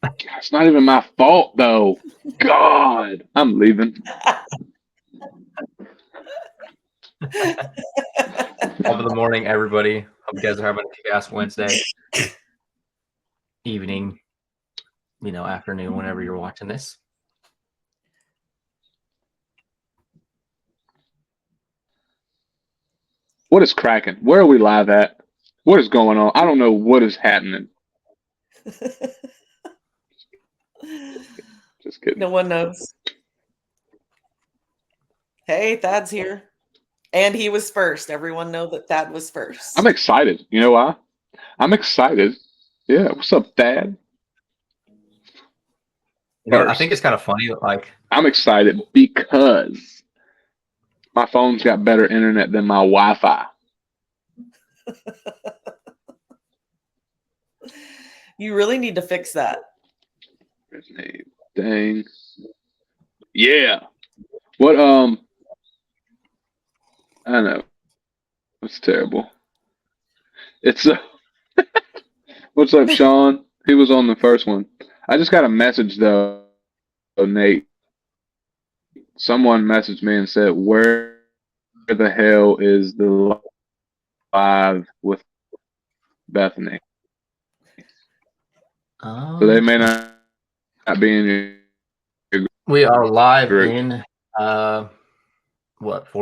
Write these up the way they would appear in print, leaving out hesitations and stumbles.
It's not even my fault though. God, I'm leaving. Top of the morning, everybody. Hope you guys are having a kick-ass Wednesday evening, afternoon, whenever you're watching this. What is cracking? Where are we live at? What is going on? I don't know what is happening. Just kidding. No one knows. Hey, Thad's here. And he was first. Everyone know that Thad was first. I'm excited. You know why? I'm excited. Yeah. What's up, Dad? I think it's kind of funny that, I'm excited because my phone's got better internet than my Wi-Fi. You really need to fix that. Dang. Yeah. What I know. It's terrible. It's what's up, Sean? He was on the first one. I just got a message though, Nate. Someone messaged me and said, "Where the hell is the live with Bethany?" So they may not be in your we are live group. in 4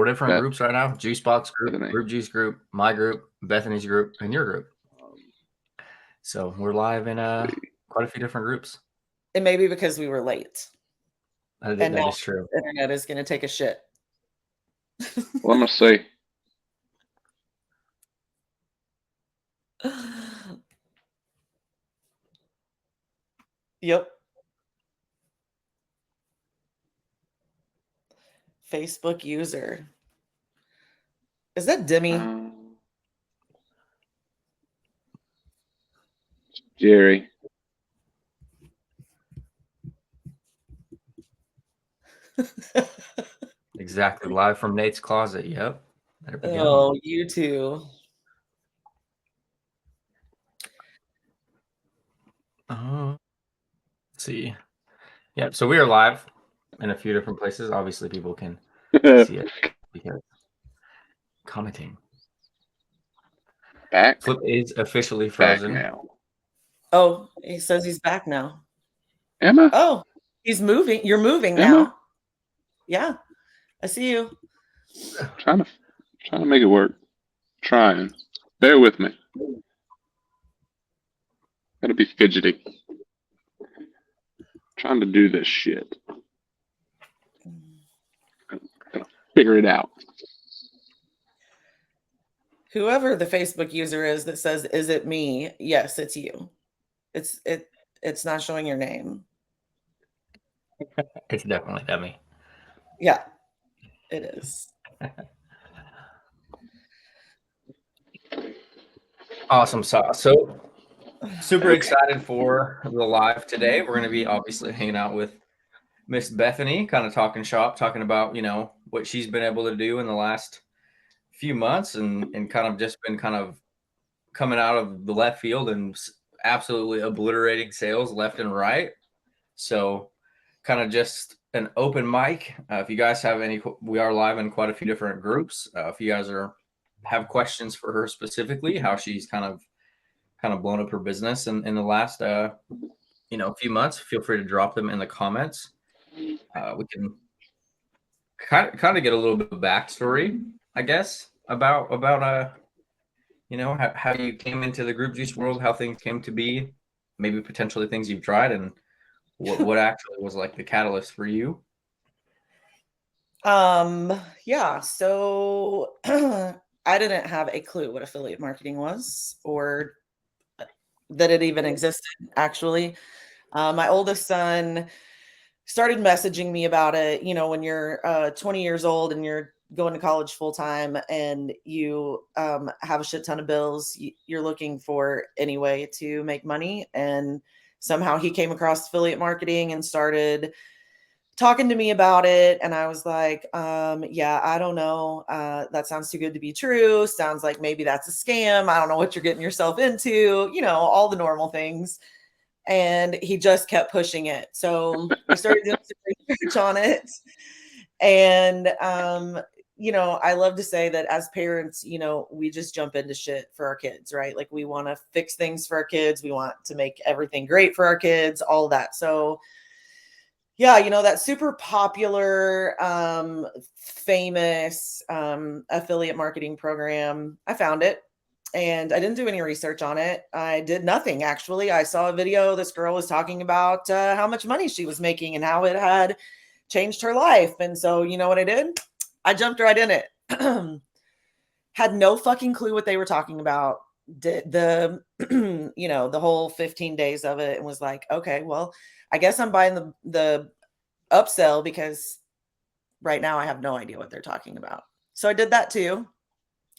different groups right now? Juice Box group, Bethany. Group Juice group, my group, Bethany's group, and your group. So we're live in quite a few different groups. It may be because we were late. That is true. The internet is going to take a shit. Well, I'm gonna say. Yep. Facebook user. Is that Demi? Jerry. Exactly. Live from Nate's closet. Yep. Oh, you too. Let's see. Yep. So we are live in a few different places. Obviously, people can see it because commenting. Back. Flip is officially frozen now. Oh, he says he's back now. Emma? Oh, he's moving. You're moving now. Yeah, I see you. Trying to make it work. Trying. Bear with me. Gotta be fidgety. Trying to do this shit. Gotta figure it out. Whoever the Facebook user is that says, "Is it me?" Yes, it's you. It's not showing your name. It's definitely Demi. Yeah, it is. Awesome sauce. So super excited for the live today. We're going to be obviously hanging out with Miss Bethany, kind of talking shop, talking about, what she's been able to do in the last few months and kind of just been kind of coming out of the left field and absolutely obliterating sales left and right. So kind of just an open mic. If you guys have any, we are live in quite a few different groups. If you guys have questions for her specifically, how she's kind of blown up her business in the last few months, feel free to drop them in the comments. We can kind of get a little bit of backstory, I guess, about how you came into the group juice world, how things came to be, maybe potentially things you've tried, and what actually was like the catalyst for you. Yeah, so I didn't have a clue what affiliate marketing was or that it even existed, actually. My oldest son started messaging me about it. When you're 20 years old and you're going to college full time and you have a shit ton of bills, you're looking for any way to make money. And somehow he came across affiliate marketing and started talking to me about it. And I was like, yeah, I don't know. That sounds too good to be true. Sounds like maybe that's a scam. I don't know what you're getting yourself into, all the normal things. and he just kept pushing it. So I started doing some research on it. And, I love to say that as parents, we just jump into shit for our kids, right? Like we want to fix things for our kids. We want to make everything great for our kids, all of that. So, yeah, that super popular, famous affiliate marketing program, I found it and I didn't do any research on it. I did nothing, actually. I saw a video. This girl was talking about how much money she was making and how it had changed her life. And so, you know what I did? I jumped right in it. Had no fucking clue what they were talking about. Did the, the whole 15 days of it and was like, okay, well, I guess I'm buying the upsell because right now I have no idea what they're talking about. So I did that too.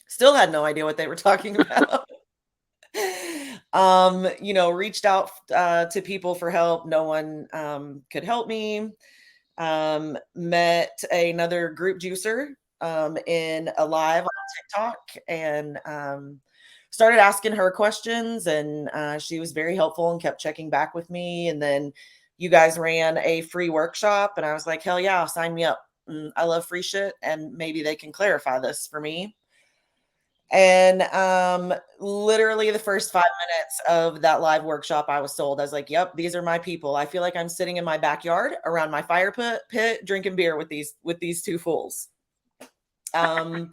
Still had no idea what they were talking about. Reached out to people for help. No one could help me. Met another group juicer in a live on TikTok and started asking her questions. And she was very helpful and kept checking back with me. And then you guys ran a free workshop, and I was like, hell yeah, sign me up. I love free shit, and maybe they can clarify this for me. And literally the first 5 minutes of that live workshop, I was sold. I was like, yep, these are my people. I feel like I'm sitting in my backyard around my fire pit drinking beer with these two fools. And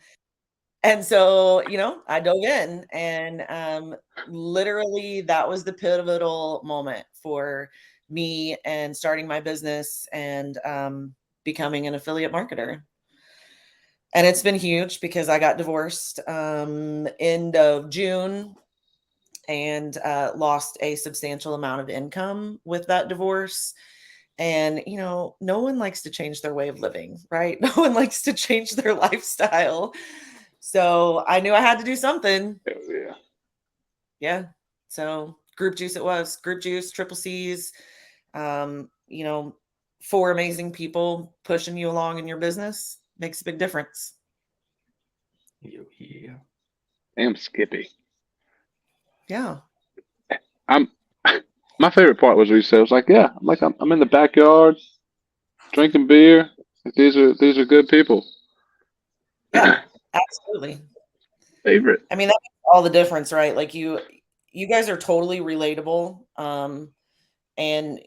so, I dove in, and literally that was the pivotal moment for me and starting my business and becoming an affiliate marketer. And it's been huge because I got divorced end of June and lost a substantial amount of income with that divorce. And, no one likes to change their way of living, right? No one likes to change their lifestyle. So I knew I had to do something. Hell yeah. Yeah. So group juice it was. Group juice, triple C's, 4 amazing people pushing you along in your business makes a big difference. Yeah. Damn Skippy. Yeah. My favorite part was where you said, it was like, yeah, I'm in the backyard drinking beer. These are good people. Yeah, absolutely. Favorite. I mean, that makes all the difference, right? Like you guys are totally relatable. And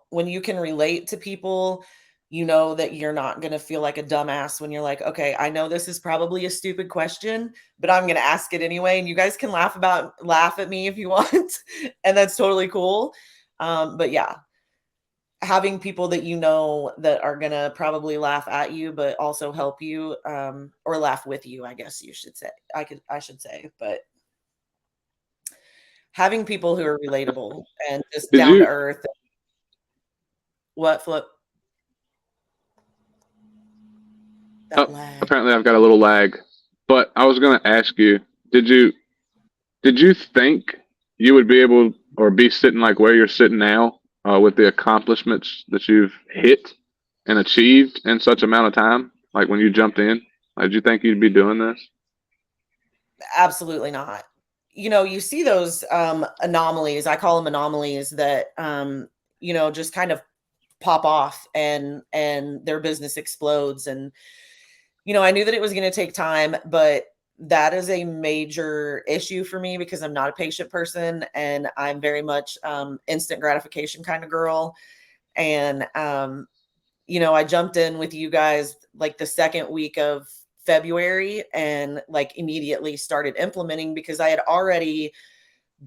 when you can relate to people, that you're not going to feel like a dumbass when you're like, okay, I know this is probably a stupid question, but I'm going to ask it anyway. And you guys can laugh at me if you want. And that's totally cool. But yeah, having people that that are going to probably laugh at you, but also help you, or laugh with you, I guess you should say, I should say, but having people who are relatable and just down to earth. What, Flip? That lag. Apparently I've got a little lag. But I was gonna ask you, did you think you would be able or be sitting like where you're sitting now, with the accomplishments that you've hit and achieved in such amount of time? Like when you jumped in, did you think you'd be doing this? Absolutely not. You see those anomalies, I call them anomalies, that just kind of pop off and their business explodes. And I knew that it was going to take time, but that is a major issue for me because I'm not a patient person, and I'm very much instant gratification kind of girl. And I jumped in with you guys like the second week of February and like immediately started implementing because I had already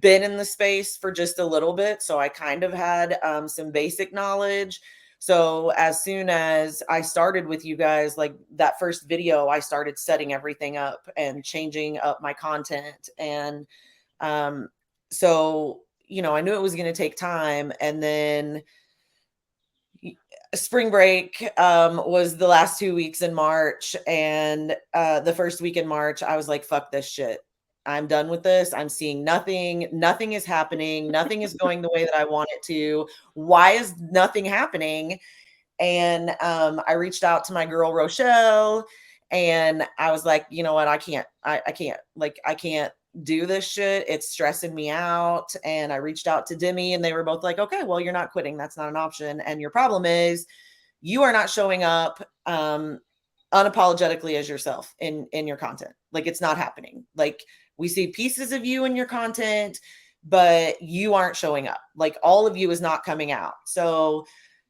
been in the space for just a little bit. So I kind of had some basic knowledge. So as soon as I started with you guys, like that first video, I started setting everything up and changing up my content. And so, I knew it was going to take time. And then spring break was the last 2 weeks in March. And the first week in March, I was like, fuck this shit. I'm done with this. I'm seeing nothing. Nothing is happening. Nothing is going the way that I want it to. Why is nothing happening? And I reached out to my girl, Rochelle, and I was like, you know what? I can't do this shit. It's stressing me out. And I reached out to Demi and they were both like, okay, well, you're not quitting. That's not an option. And your problem is you are not showing up unapologetically as yourself in your content. Like, it's not happening. Like, we see pieces of you in your content, but you aren't showing up. Like, all of you is not coming out. So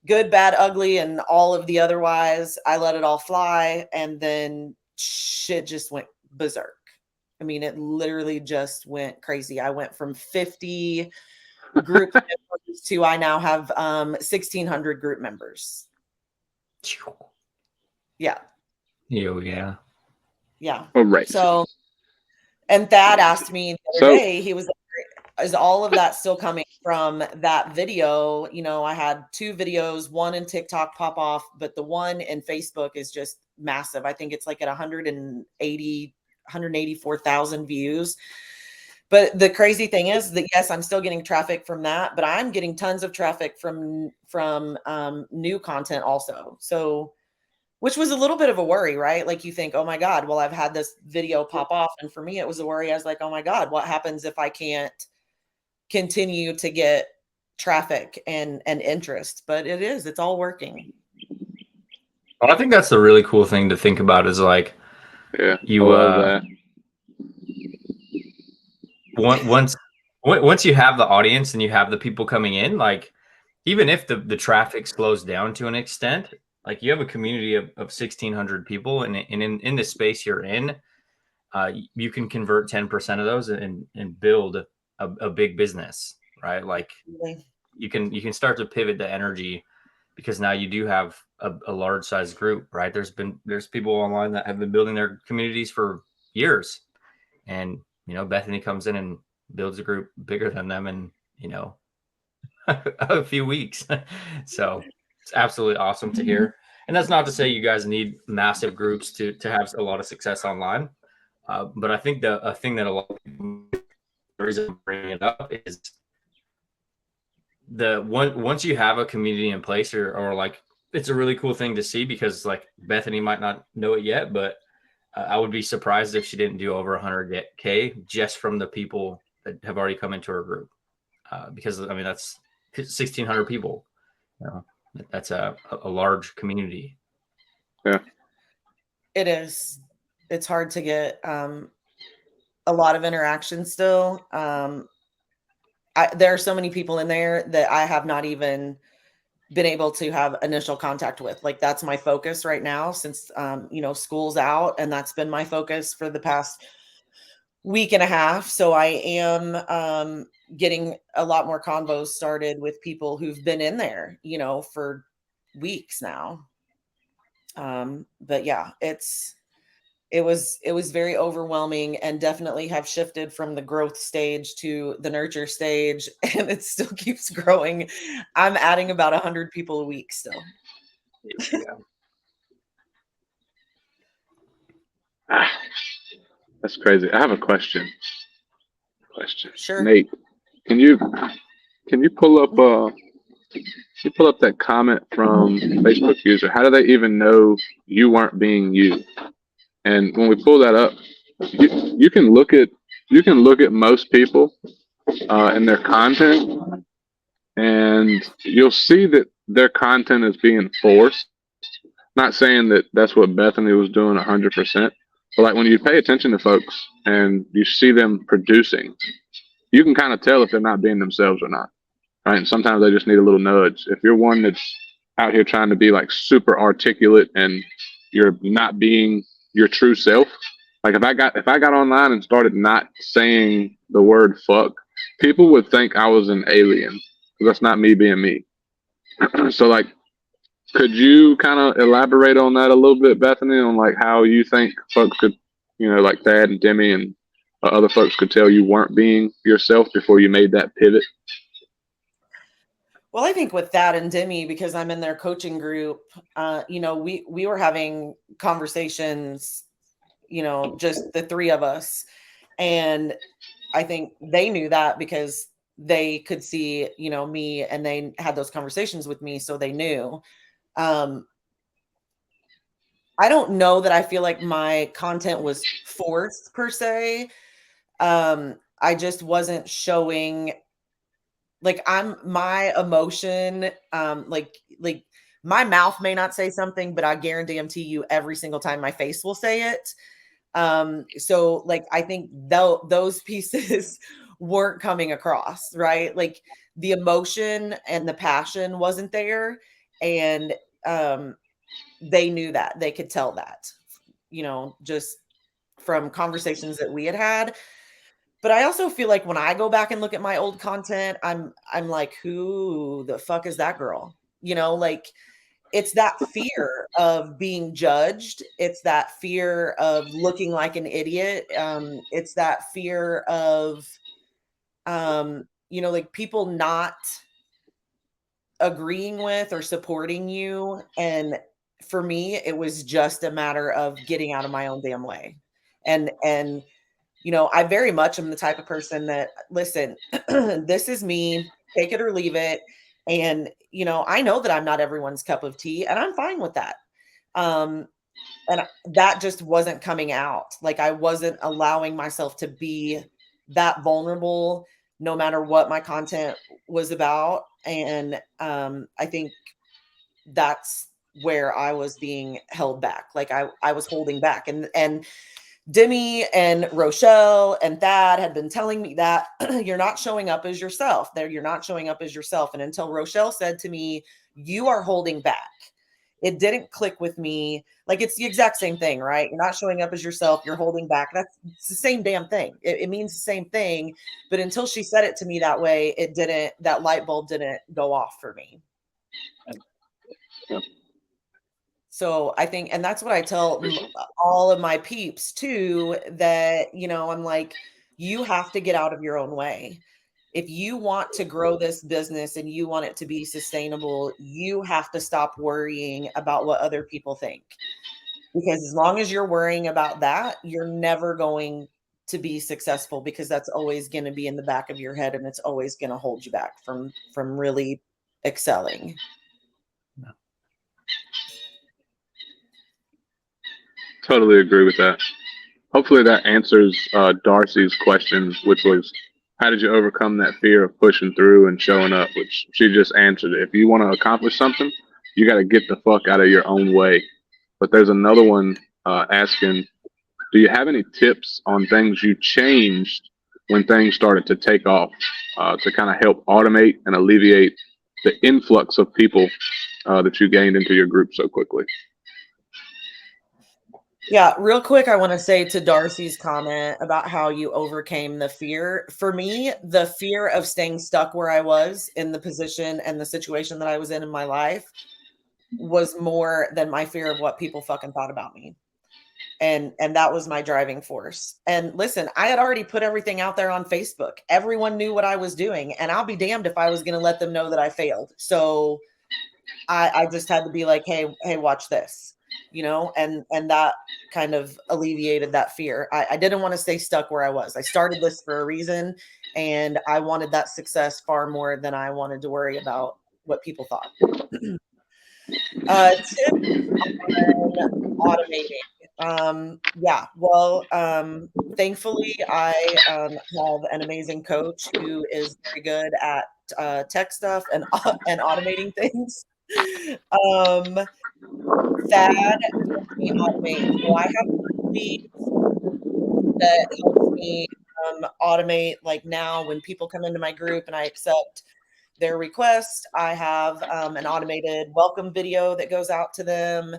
good, bad, ugly, and all of the otherwise, I let it all fly. And then shit just went berserk. I mean, it literally just went crazy. I went from 50 group members to I now have 1,600 group members. Yeah. Yeah. Yeah. All right. So, and Thad asked me the other day, he was like, is all of that still coming from that video? You know, I had 2 videos, one in TikTok pop off, but the one in Facebook is just massive. I think it's like at 184,000 views. But the crazy thing is that, yes, I'm still getting traffic from that, but I'm getting tons of traffic from new content also. So, which was a little bit of a worry, right? Like, you think, oh my God, well, I've had this video pop off. And for me, it was a worry. I was like, oh my God, what happens if I can't continue to get traffic and interest? But it's all working. Well, I think that's the really cool thing to think about is like, Yeah, you, I love that. once you have the audience and you have the people coming in, like, even if the traffic slows down to an extent, like, you have a community of 1,600 people, and in the space you're in, you can convert 10% of those and build a big business, right? Like, you can start to pivot the energy because now you do have a large size group, right? There's people online that have been building their communities for years, and Bethany comes in and builds a group bigger than them in a few weeks. So it's absolutely awesome to hear. And that's not to say you guys need massive groups to have a lot of success online. But I think a thing that a lot of people, the reason I'm bringing it up is once you have a community in place, or like, it's a really cool thing to see, because like, Bethany might not know it yet, but I would be surprised if she didn't do over 100K just from the people that have already come into her group. Because I mean, that's 1,600 people. That's a large community. Yeah, it is. It's hard to get a lot of interaction still. There are so many people in there that I have not even been able to have initial contact with. Like, that's my focus right now since school's out, and that's been my focus for the past week and a half. So I am getting a lot more convos started with people who've been in there, for weeks now. But yeah, it was very overwhelming, and definitely have shifted from the growth stage to the nurture stage, and it still keeps growing. I'm adding about 100 people a week still. Yeah. That's crazy. I have a question. Sure. Nate, can you pull up that comment from Facebook user? How do they even know you weren't being you? And when we pull that up, you can look at most people and their content, and you'll see that their content is being forced. Not saying that that's what Bethany was doing 100%, but like, when you pay attention to folks and you see them producing, you can kind of tell if they're not being themselves or not, right? And sometimes they just need a little nudge. If you're one that's out here trying to be like super articulate and you're not being your true self, like, if I got online and started not saying the word fuck, people would think I was an alien, because that's not me being me. So like, could you kind of elaborate on that a little bit, Bethany, on like how you think folks could, like Thad and Demi and other folks could tell you weren't being yourself before you made that pivot? Well, I think with that and Demi, because I'm in their coaching group, we were having conversations, just the 3 of us. And I think they knew that because they could see, me, and they had those conversations with me. So they knew. I don't know that I feel like my content was forced per se. I just wasn't showing, like, my emotion, like my mouth may not say something, but I guarantee you every single time my face will say it. So like I think those pieces weren't coming across, right? Like the emotion and the passion wasn't there. And um they knew that. They could tell that, just from conversations that we had had. But I also feel like when I go back and look at my old content, I'm like, who the fuck is that girl? Like it's that fear of being judged. It's that fear of looking like an idiot. It's that fear of like people not agreeing with or supporting you. And for me, it was just a matter of getting out of my own damn way. And I very much am the type of person that, listen, this is me, take it or leave it. And, I know that I'm not everyone's cup of tea, and I'm fine with that. Um, and that just wasn't coming out. Like I wasn't allowing myself to be that vulnerable, no matter what my content was about. And I think that's where I was being held back. Like I was holding back. And Demi and Rochelle and Thad had been telling me that you're not showing up as yourself. There, you're not showing up as yourself. And until Rochelle said to me, "You are holding back," it didn't click with me. Like it's the exact same thing, right? You're not showing up as yourself. You're holding back. It's the same damn thing. It means the same thing. But until she said it to me that way, it didn't. That light bulb didn't go off for me. So I think, and that's what I tell all of my peeps too, that, I'm like, you have to get out of your own way. If you want to grow this business and you want it to be sustainable, you have to stop worrying about what other people think. Because as long as you're worrying about that, you're never going to be successful, because that's always going to be in the back of your head, and it's always going to hold you back from really excelling. Totally agree with that. Hopefully that answers Darcy's question, which was, how did you overcome that fear of pushing through and showing up? Which she just answered. If you want to accomplish something, you got to get the fuck out of your own way. But there's another one asking, do you have any tips on things you changed when things started to take off to kind of help automate and alleviate the influx of people that you gained into your group so quickly? Yeah, real quick, I want to say to Darcy's comment about how you overcame the fear. For me, the fear of staying stuck where I was in the position and the situation that I was in my life was more than my fear of what people fucking thought about me. And that was my driving force. And listen, I had already put everything out there on Facebook. Everyone knew what I was doing, and I'll be damned if I was going to let them know that I failed. So I just had to be like, hey, watch this, and that kind of alleviated that fear. I didn't want to stay stuck where I was. I started this for a reason, and I wanted that success far more than I wanted to worry about what people thought. Tip on automating. Yeah, well, thankfully I have an amazing coach who is very good at tech stuff and and automating things. Thad helps me automate. So I have leads that helps me automate. Like now, when people come into my group and I accept their request, I have an automated welcome video that goes out to them,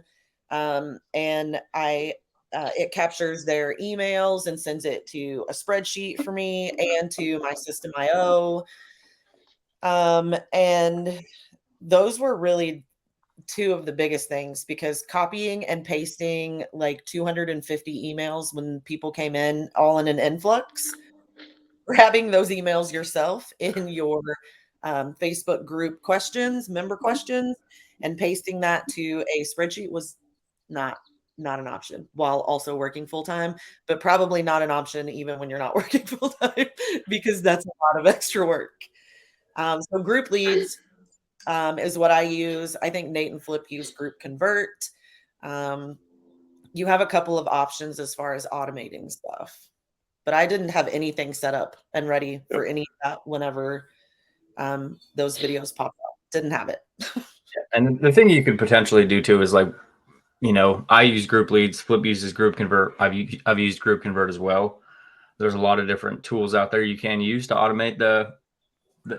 and it captures their emails and sends it to a spreadsheet for me and to my system IO. And those were really two of the biggest things, because copying and pasting like 250 emails when people came in all in an influx, grabbing those emails yourself in your Facebook group member questions, and pasting that to a spreadsheet was not an option while also working full time, but probably not an option even when you're not working full time, because that's a lot of extra work. So group leads is what I use. I think Nate and Flip use Group Convert. You have a couple of options as far as automating stuff. but I didn't have anything set up and ready for any of that whenever those videos popped up. Didn't have it. And the thing you could potentially do too is like, I use group leads. Flip uses group convert. I've used group convert as well. There's a lot of different tools out there you can use to automate the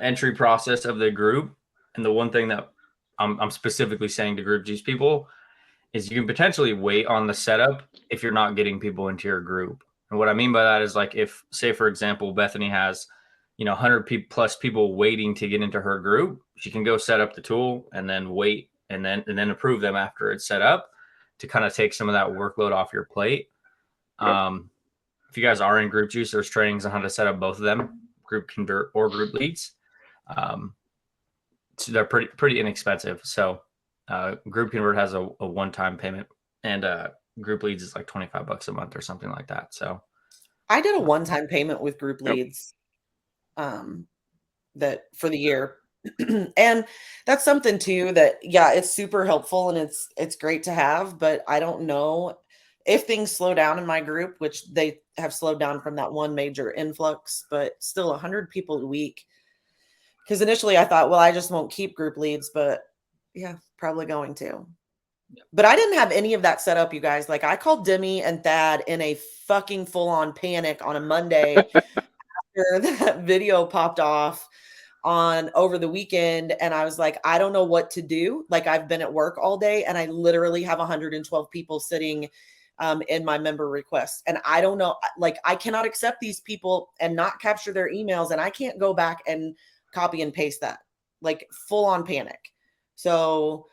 entry process of the group. And the one thing that I'm specifically saying to group juice people is you can potentially wait on the setup if you're not getting people into your group. And what I mean by that is like if, say, for example, Bethany has, 100 plus people waiting to get into her group, she can go set up the tool and then wait and then approve them after it's set up to kind of take some of that workload off your plate. If you guys are in group juice, there's trainings on how to set up both of them, group convert or group leads. So they're pretty inexpensive. So group convert has a one-time payment, and group leads is like $25 a month or something like that. So I did a one-time payment with group leads that for the year. And that's something too that, yeah, it's super helpful and it's great to have, but I don't know if things slow down in my group, which they have slowed down from that one major influx, but still 100 people a week. Because initially I thought, well, I just won't keep group leads, but yeah, probably going to. But I didn't have any of that set up, you guys. Like I called Demi and Thad in a fucking full-on panic on a Monday after that video popped off on over the weekend. And I was like, I don't know what to do. Like I've been at work all day and I literally have 112 people sitting in my member requests. And I don't know, like I cannot accept these people and not capture their emails. And I can't go back and copy and paste that, like full on panic. So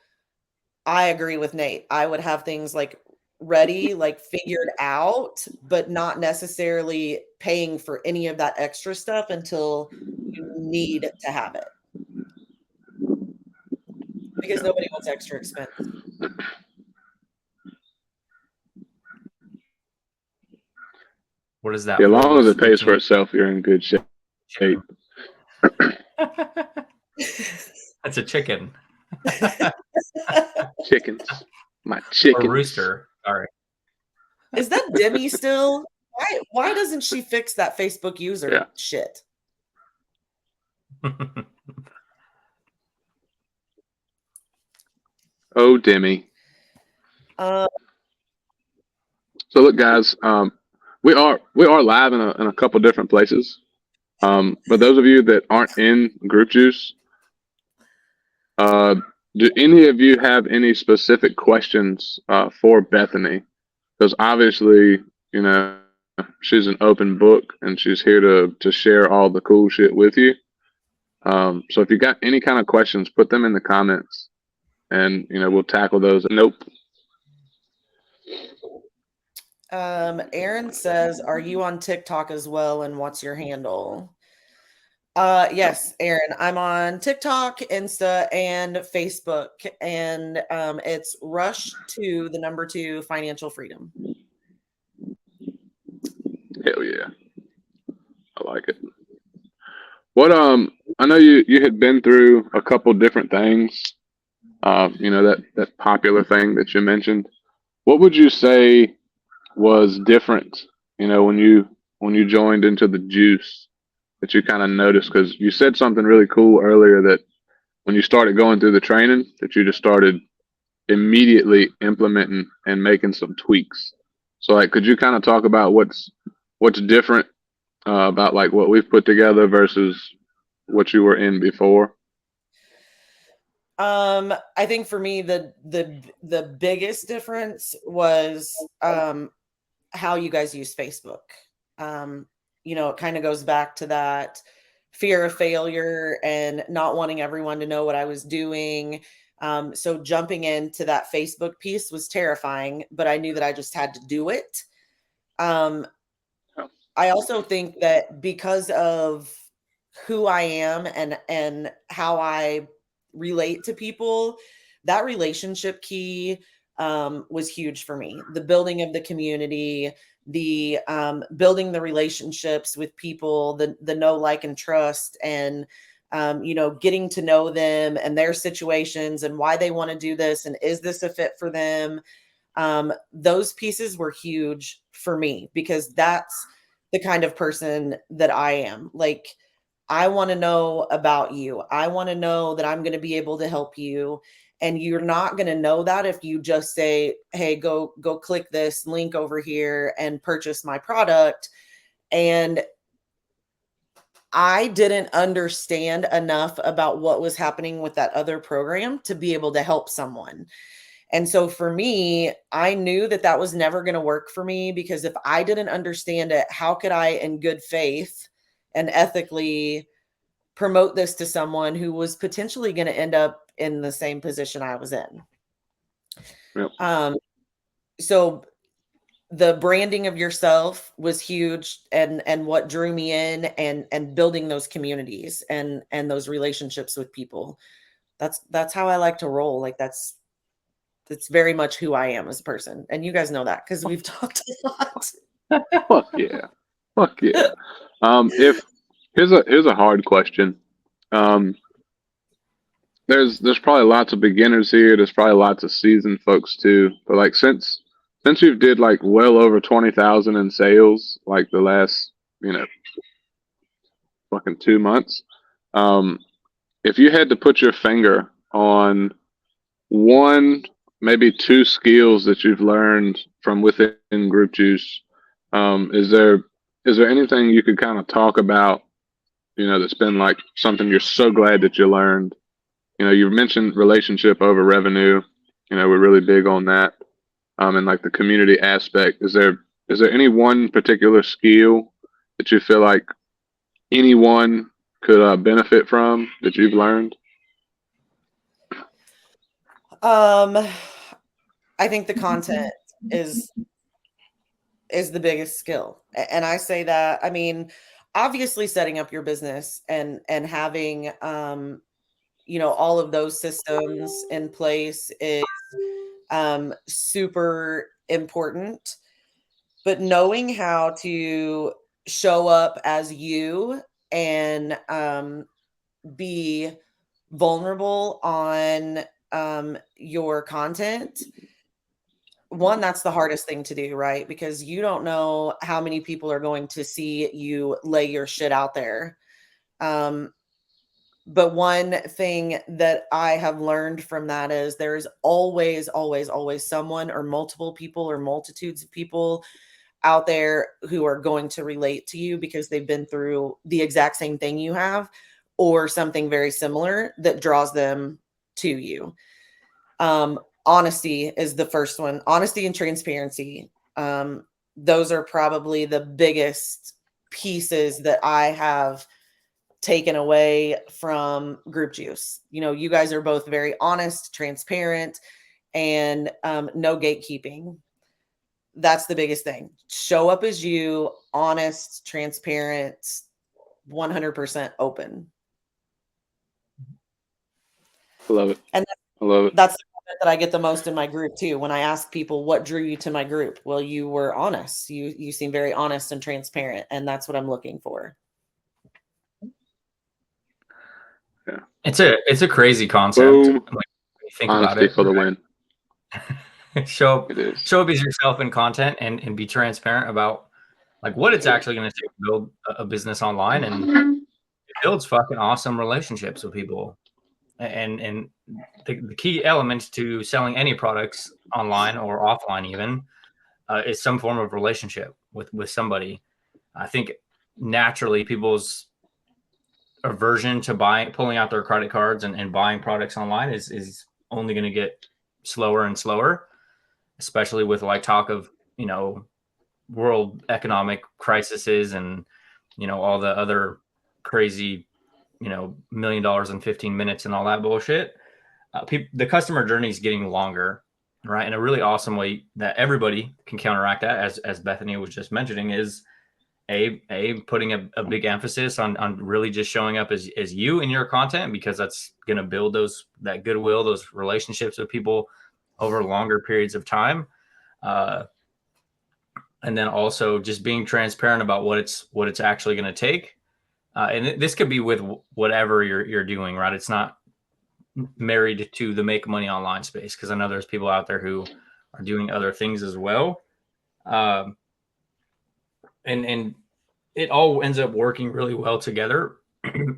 I agree with Nate. I would have things like ready, like figured out, but not necessarily paying for any of that extra stuff until you need to have it. Because nobody wants extra expense. what is that? As long as it pays for itself, you're in good shape. That's a chicken. Chickens. My chickens. Or rooster. Sorry. Is that Demi still? Why doesn't she fix that Facebook user shit? Oh, Demi. So look, guys, we are live in a couple different places. But those of you that aren't in Group Juice, do any of you have any specific questions for Bethany? Because obviously, she's an open book and she's here to share all the cool shit with you. So if you got any kind of questions, put them in the comments and, we'll tackle those. Nope. Aaron says, are you on TikTok as well? And what's your handle? Yes, Aaron, I'm on TikTok, Insta, and Facebook, and it's Rush2 Financial Freedom. Hell yeah. I like it. What, I know you had been through a couple different things, that popular thing that you mentioned. What would you say was different, when you joined into the juice that you kind of noticed? Because you said something really cool earlier that when you started going through the training that you just started immediately implementing and making some tweaks. So like, could you kind of talk about what's different about like what we've put together versus what you were in before? I think for me, the biggest difference was how you guys use Facebook. It kind of goes back to that fear of failure and not wanting everyone to know what I was doing. So jumping into that Facebook piece was terrifying, but I knew that I just had to do it. I also think that because of who I am and how I relate to people, that relationship key was huge for me. The building of the community, the building the relationships with people, the know, like, and trust, and getting to know them and their situations and why they want to do this and is this a fit for them. Those pieces were huge for me because that's the kind of person that I am. Like, I want to know about you. I want to know that I'm going to be able to help you. And you're not going to know that if you just say, hey, go click this link over here and purchase my product. And I didn't understand enough about what was happening with that other program to be able to help someone. And so for me, I knew that that was never going to work for me, because if I didn't understand it, how could I, in good faith and ethically, promote this to someone who was potentially going to end up in the same position I was in? Yep. So the branding of yourself was huge, and what drew me in, and building those communities and those relationships with people. That's how I like to roll. Like, that's very much who I am as a person. And you guys know that because we've talked a lot. Fuck yeah. Fuck yeah. If here's a hard question. There's probably lots of beginners here. There's probably lots of seasoned folks too. But like since you've did like well over 20,000 in sales, like the last, fucking 2 months, if you had to put your finger on one, maybe two skills that you've learned from within Group Juice, is there anything you could kind of talk about, that's been like something you're so glad that you learned? You mentioned relationship over revenue. We're really big on that. And like the community aspect. Is there any one particular skill that you feel like anyone could benefit from that you've learned? I think the content is the biggest skill. And I say that, I mean, obviously setting up your business and having all of those systems in place is super important. But knowing how to show up as you and be vulnerable on your content, one, that's the hardest thing to do, right? Because you don't know how many people are going to see you lay your shit out there. But one thing that I have learned from that is there is always, always, always someone or multiple people or multitudes of people out there who are going to relate to you because they've been through the exact same thing you have, or something very similar that draws them to you. Honesty is the first one. Honesty and transparency. Those are probably the biggest pieces that I have taken away from Group Juice. You guys are both very honest, transparent, and no gatekeeping. That's the biggest thing. Show up as you, honest, transparent, 100% open. I love it. And I love it. that's the comment that I get the most in my group too. When I ask people, what drew you to my group? Well, you were honest. You seem very honest and transparent, and that's what I'm looking for. Yeah. It's a crazy concept. Boom. Like, when you think Honesty about it, for the win. show It is. up as yourself in content and be transparent about like what it's actually going to take to build a business online, and it builds fucking awesome relationships with people. And the key element to selling any products online or offline even is some form of relationship with somebody. I think naturally people's aversion to pulling out their credit cards and buying products online is only going to get slower and slower, especially with like talk of, world economic crises and, all the other crazy, $1 million in 15 minutes and all that bullshit. The customer journey is getting longer, right? And a really awesome way that everybody can counteract that, as Bethany was just mentioning, is putting a big emphasis on really just showing up as you in your content, because that's going to build that goodwill, those relationships with people over longer periods of time. And then also just being transparent about what it's actually going to take. And this could be with whatever you're doing, right? It's not married to the make money online space, because I know there's people out there who are doing other things as well. And it all ends up working really well together.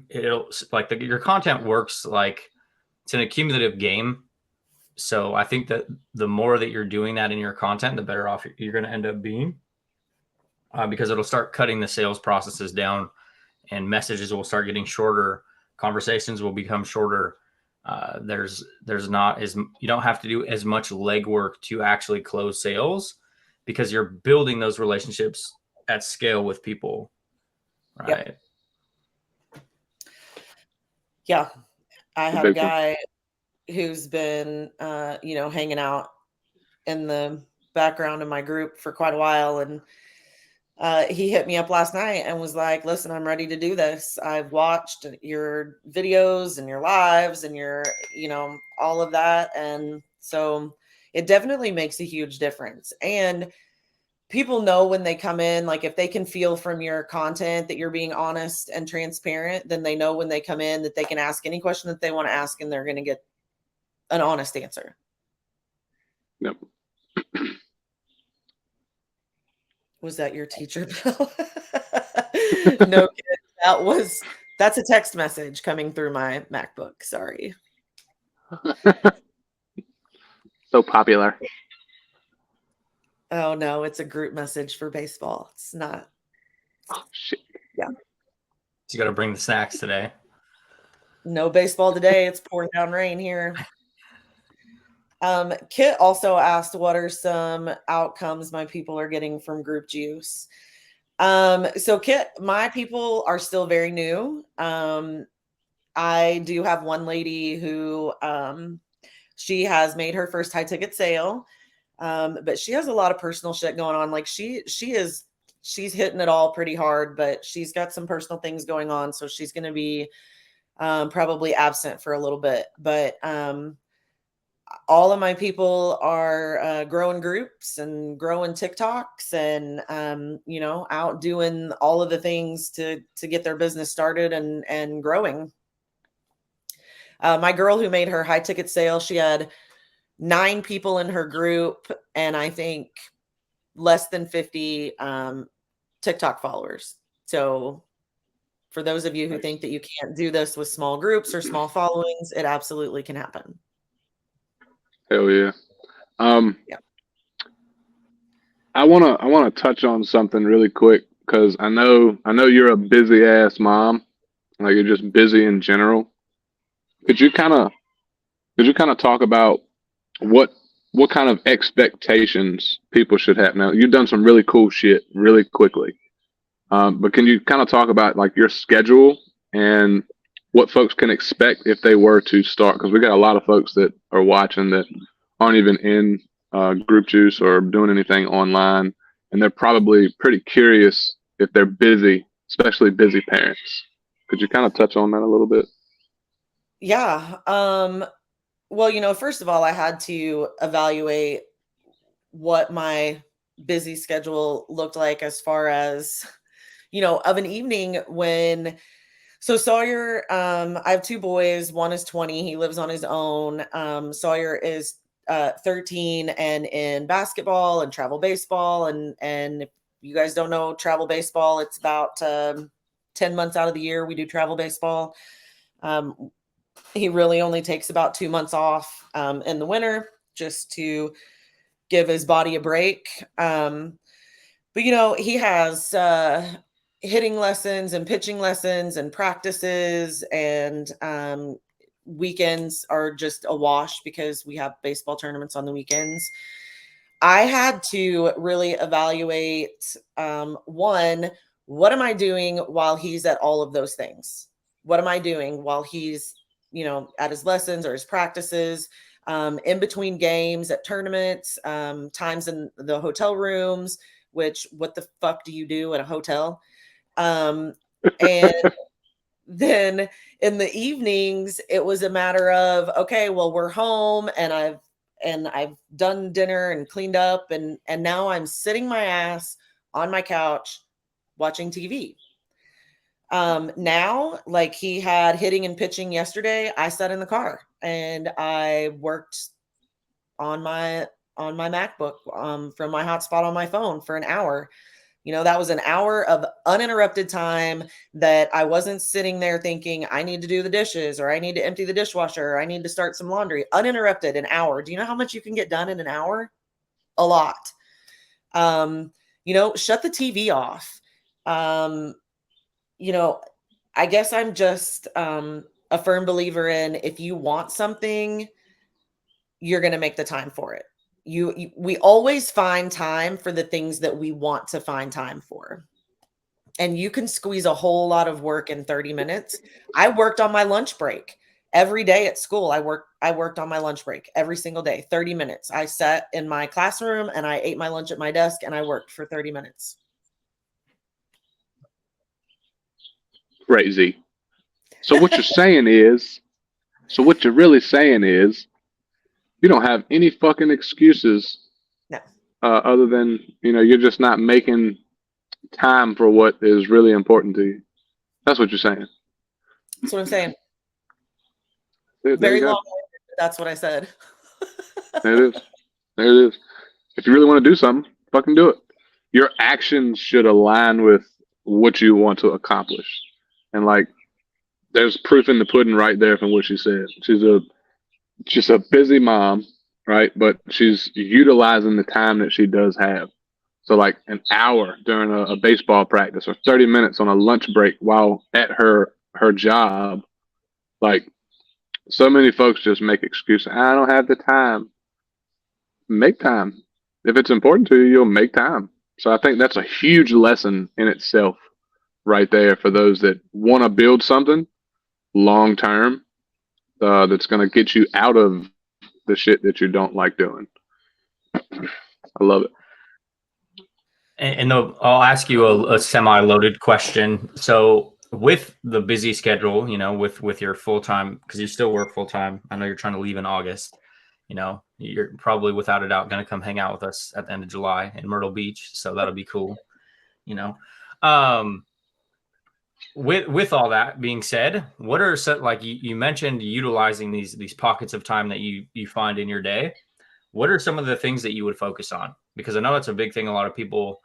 It'll like your content works like it's an accumulative game. So I think that the more that you're doing that in your content, the better off you're going to end up being, because it'll start cutting the sales processes down, and messages will start getting shorter. Conversations will become shorter. There's not as you don't have to do as much legwork to actually close sales because you're building those relationships at scale with people, right? Yep. Yeah, I The have a big one. guy who's been, hanging out in the background of my group for quite a while, and he hit me up last night and was like, "Listen, I'm ready to do this. I've watched your videos and your lives and your, all of that." And so it definitely makes a huge difference. And people know when they come in, like if they can feel from your content that you're being honest and transparent, then they know when they come in that they can ask any question that they want to ask and they're going to get an honest answer. Yep. Was that your teacher bell? No, kid, that's a text message coming through my MacBook. Sorry. So popular. Oh no, it's a group message for baseball. It's not. Oh shit. Yeah. So you got to bring the snacks today. No baseball today. It's pouring down rain here. Kit also asked, what are some outcomes my people are getting from group juice? So Kit, my people are still very new. I do have one lady who she has made her first high ticket sale. But she has a lot of personal shit going on. Like she's hitting it all pretty hard, but she's got some personal things going on. So she's going to be probably absent for a little bit, but all of my people are growing groups and growing TikToks and, out doing all of the things to get their business started and growing. My girl who made her high ticket sale, she had 9 people in her group, and I think less than 50 TikTok followers. So for those of you who think that you can't do this with small groups or small followings, it absolutely can happen. Hell yeah. Yeah. I wanna touch on something really quick because I know you're a busy ass mom. Like you're just busy in general. Could you kind of talk about what kind of expectations people should have? Now you've done some really cool shit really quickly, but can you kind of talk about like your schedule and what folks can expect if they were to start? Because we got a lot of folks that are watching that aren't even in group juice or doing anything online, and they're probably pretty curious if they're busy, especially busy parents. Could you kind of touch on that a little bit? Yeah. Well, first of all, I had to evaluate what my busy schedule looked like as far as, of an evening when, so Sawyer, I have 2 boys. One is 20. He lives on his own. Sawyer is 13 and in basketball and travel baseball. And if you guys don't know travel baseball, it's about 10 months out of the year we do travel baseball. He really only takes about 2 months off in the winter just to give his body a break. But he has hitting lessons and pitching lessons and practices, and weekends are just a wash because we have baseball tournaments on the weekends. I had to really evaluate one, what am I doing while he's at all of those things? What am I doing while he's, at his lessons or his practices, in between games, at tournaments, times in the hotel rooms, which what the fuck do you do at a hotel? And then in the evenings, it was a matter of, okay, well, we're home and I've done dinner and cleaned up and now I'm sitting my ass on my couch watching TV. Now, like he had hitting and pitching yesterday, I sat in the car and I worked on my MacBook from my hotspot on my phone for an hour. That was an hour of uninterrupted time that I wasn't sitting there thinking, I need to do the dishes, or I need to empty the dishwasher, or I need to start some laundry. Uninterrupted, an hour. Do you know how much you can get done in an hour? A lot. Shut the TV off. I guess I'm just a firm believer in, if you want something, you're going to make the time for it. We always find time for the things that we want to find time for. And you can squeeze a whole lot of work in 30 minutes. I worked on my lunch break every day at school. I worked on my lunch break every single day, 30 minutes. I sat in my classroom and I ate my lunch at my desk and I worked for 30 minutes. Crazy. So what you're really saying is, you don't have any fucking excuses. No. Other than, you're just not making time for what is really important to you. That's what you're saying. That's what I'm saying. There Very you go. long, but that's what I said. There it is. There it is. If you really want to do something, fucking do it. Your actions should align with what you want to accomplish. And there's proof in the pudding right there from what she said. She's just a busy mom, right? But she's utilizing the time that she does have. So an hour during a baseball practice, or 30 minutes on a lunch break while at her job. So many folks just make excuses. I don't have the time. Make time. If it's important to you, you'll make time. So I think that's a huge lesson in itself right there for those that want to build something long term that's going to get you out of the shit that you don't like doing. I love it. And I'll ask you a semi-loaded question. So with the busy schedule, with your full-time, because you still work full-time, I know you're trying to leave in August, you're probably without a doubt going to come hang out with us at the end of July in Myrtle Beach. So that'll be cool. With all that being said, what are you mentioned utilizing these pockets of time that you find in your day? What are some of the things that you would focus on? Because I know that's a big thing a lot of people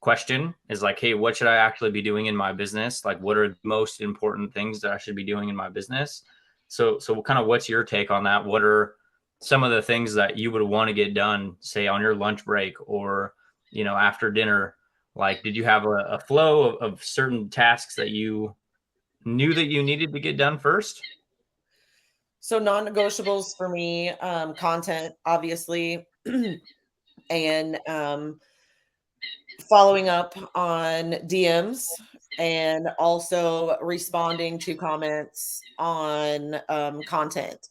question is hey, what should I actually be doing in my business? What are the most important things that I should be doing in my business? So kind of what's your take on that? What are some of the things that you would want to get done, say on your lunch break or, after dinner? Did you have a flow of certain tasks that you knew that you needed to get done first? So non-negotiables for me, content, obviously, and following up on DMs, and also responding to comments on content.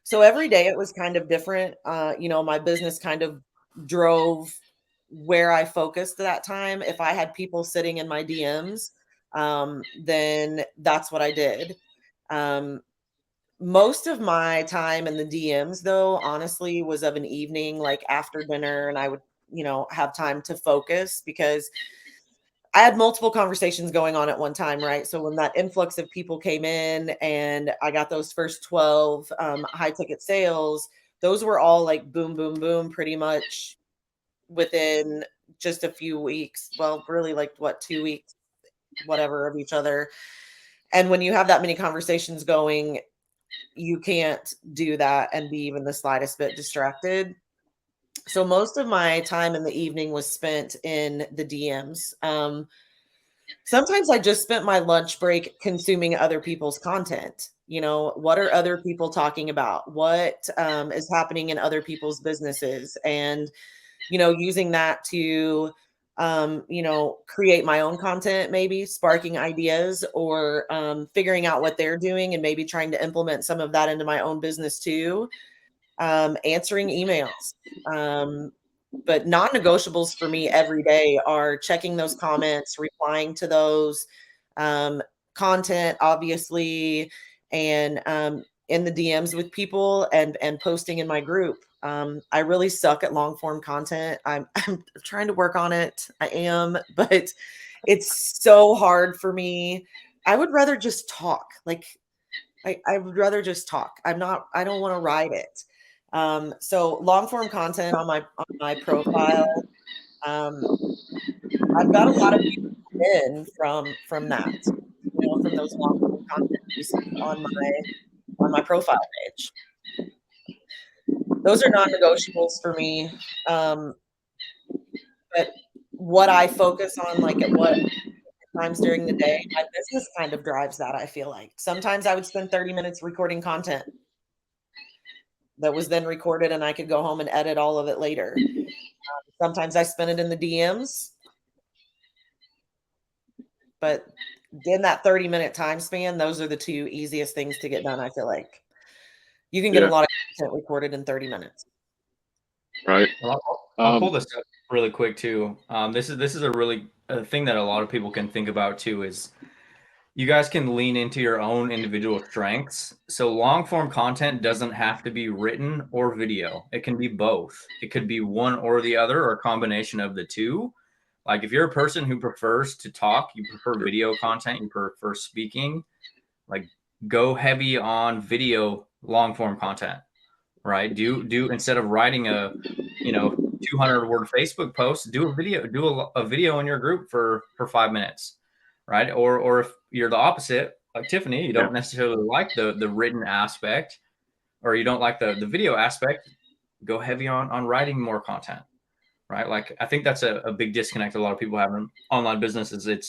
So every day it was kind of different. My business kind of drove where I focused that time. If I had people sitting in my DMs, then that's what I did. Most of my time in the DMs, though, honestly, was of an evening, after dinner, and I would, have time to focus because I had multiple conversations going on at one time, right? So when that influx of people came in and I got those first 12 high ticket sales, those were all boom, boom, boom, pretty much within just a few weeks. Well, really 2 weeks, whatever, of each other. And when you have that many conversations going, you can't do that and be even the slightest bit distracted. So most of my time in the evening was spent in the DMs. Sometimes I just spent my lunch break consuming other people's content. What are other people talking about? What is happening in other people's businesses? And, using that to, create my own content, maybe sparking ideas, or figuring out what they're doing and maybe trying to implement some of that into my own business too. Answering emails. But non-negotiables for me every day are checking those comments, replying to those, content, obviously, and in the DMs with people, and posting in my group. I really suck at long form content. I'm trying to work on it. I am, but it's so hard for me. I would rather just talk. I would rather just talk. I don't want to write it. So long form content on my profile. I've got a lot of people in from that, from those long form content pieces on my profile page. Those are non-negotiables for me. But what I focus on, like at what times during the day, my business kind of drives that. I feel like sometimes I would spend 30 minutes recording content that was then recorded, and I could go home and edit all of it later. Sometimes I spend it in the DMs, but in that 30-minute time span, those are the two easiest things to get done. I feel like you can get a Yeah. lot of content recorded in 30 minutes. Right. Well, I'll pull this up really quick too. This is a really thing that a lot of people can think about too is you guys can lean into your own individual strengths. So long form content doesn't have to be written or video. It can be both. It could be one or the other or a combination of the two. Like if you're a person who prefers to talk, you prefer video content, you prefer speaking, like go heavy on video long form content, right? Do instead of writing a 200 word Facebook post, do a video, a video in your group for 5 minutes, right? Or if you're the opposite, like Tiffany, you don't necessarily like the written aspect, or you don't like the video aspect, go heavy on writing more content, right? Like I think that's a big disconnect a lot of people have in online businesses. It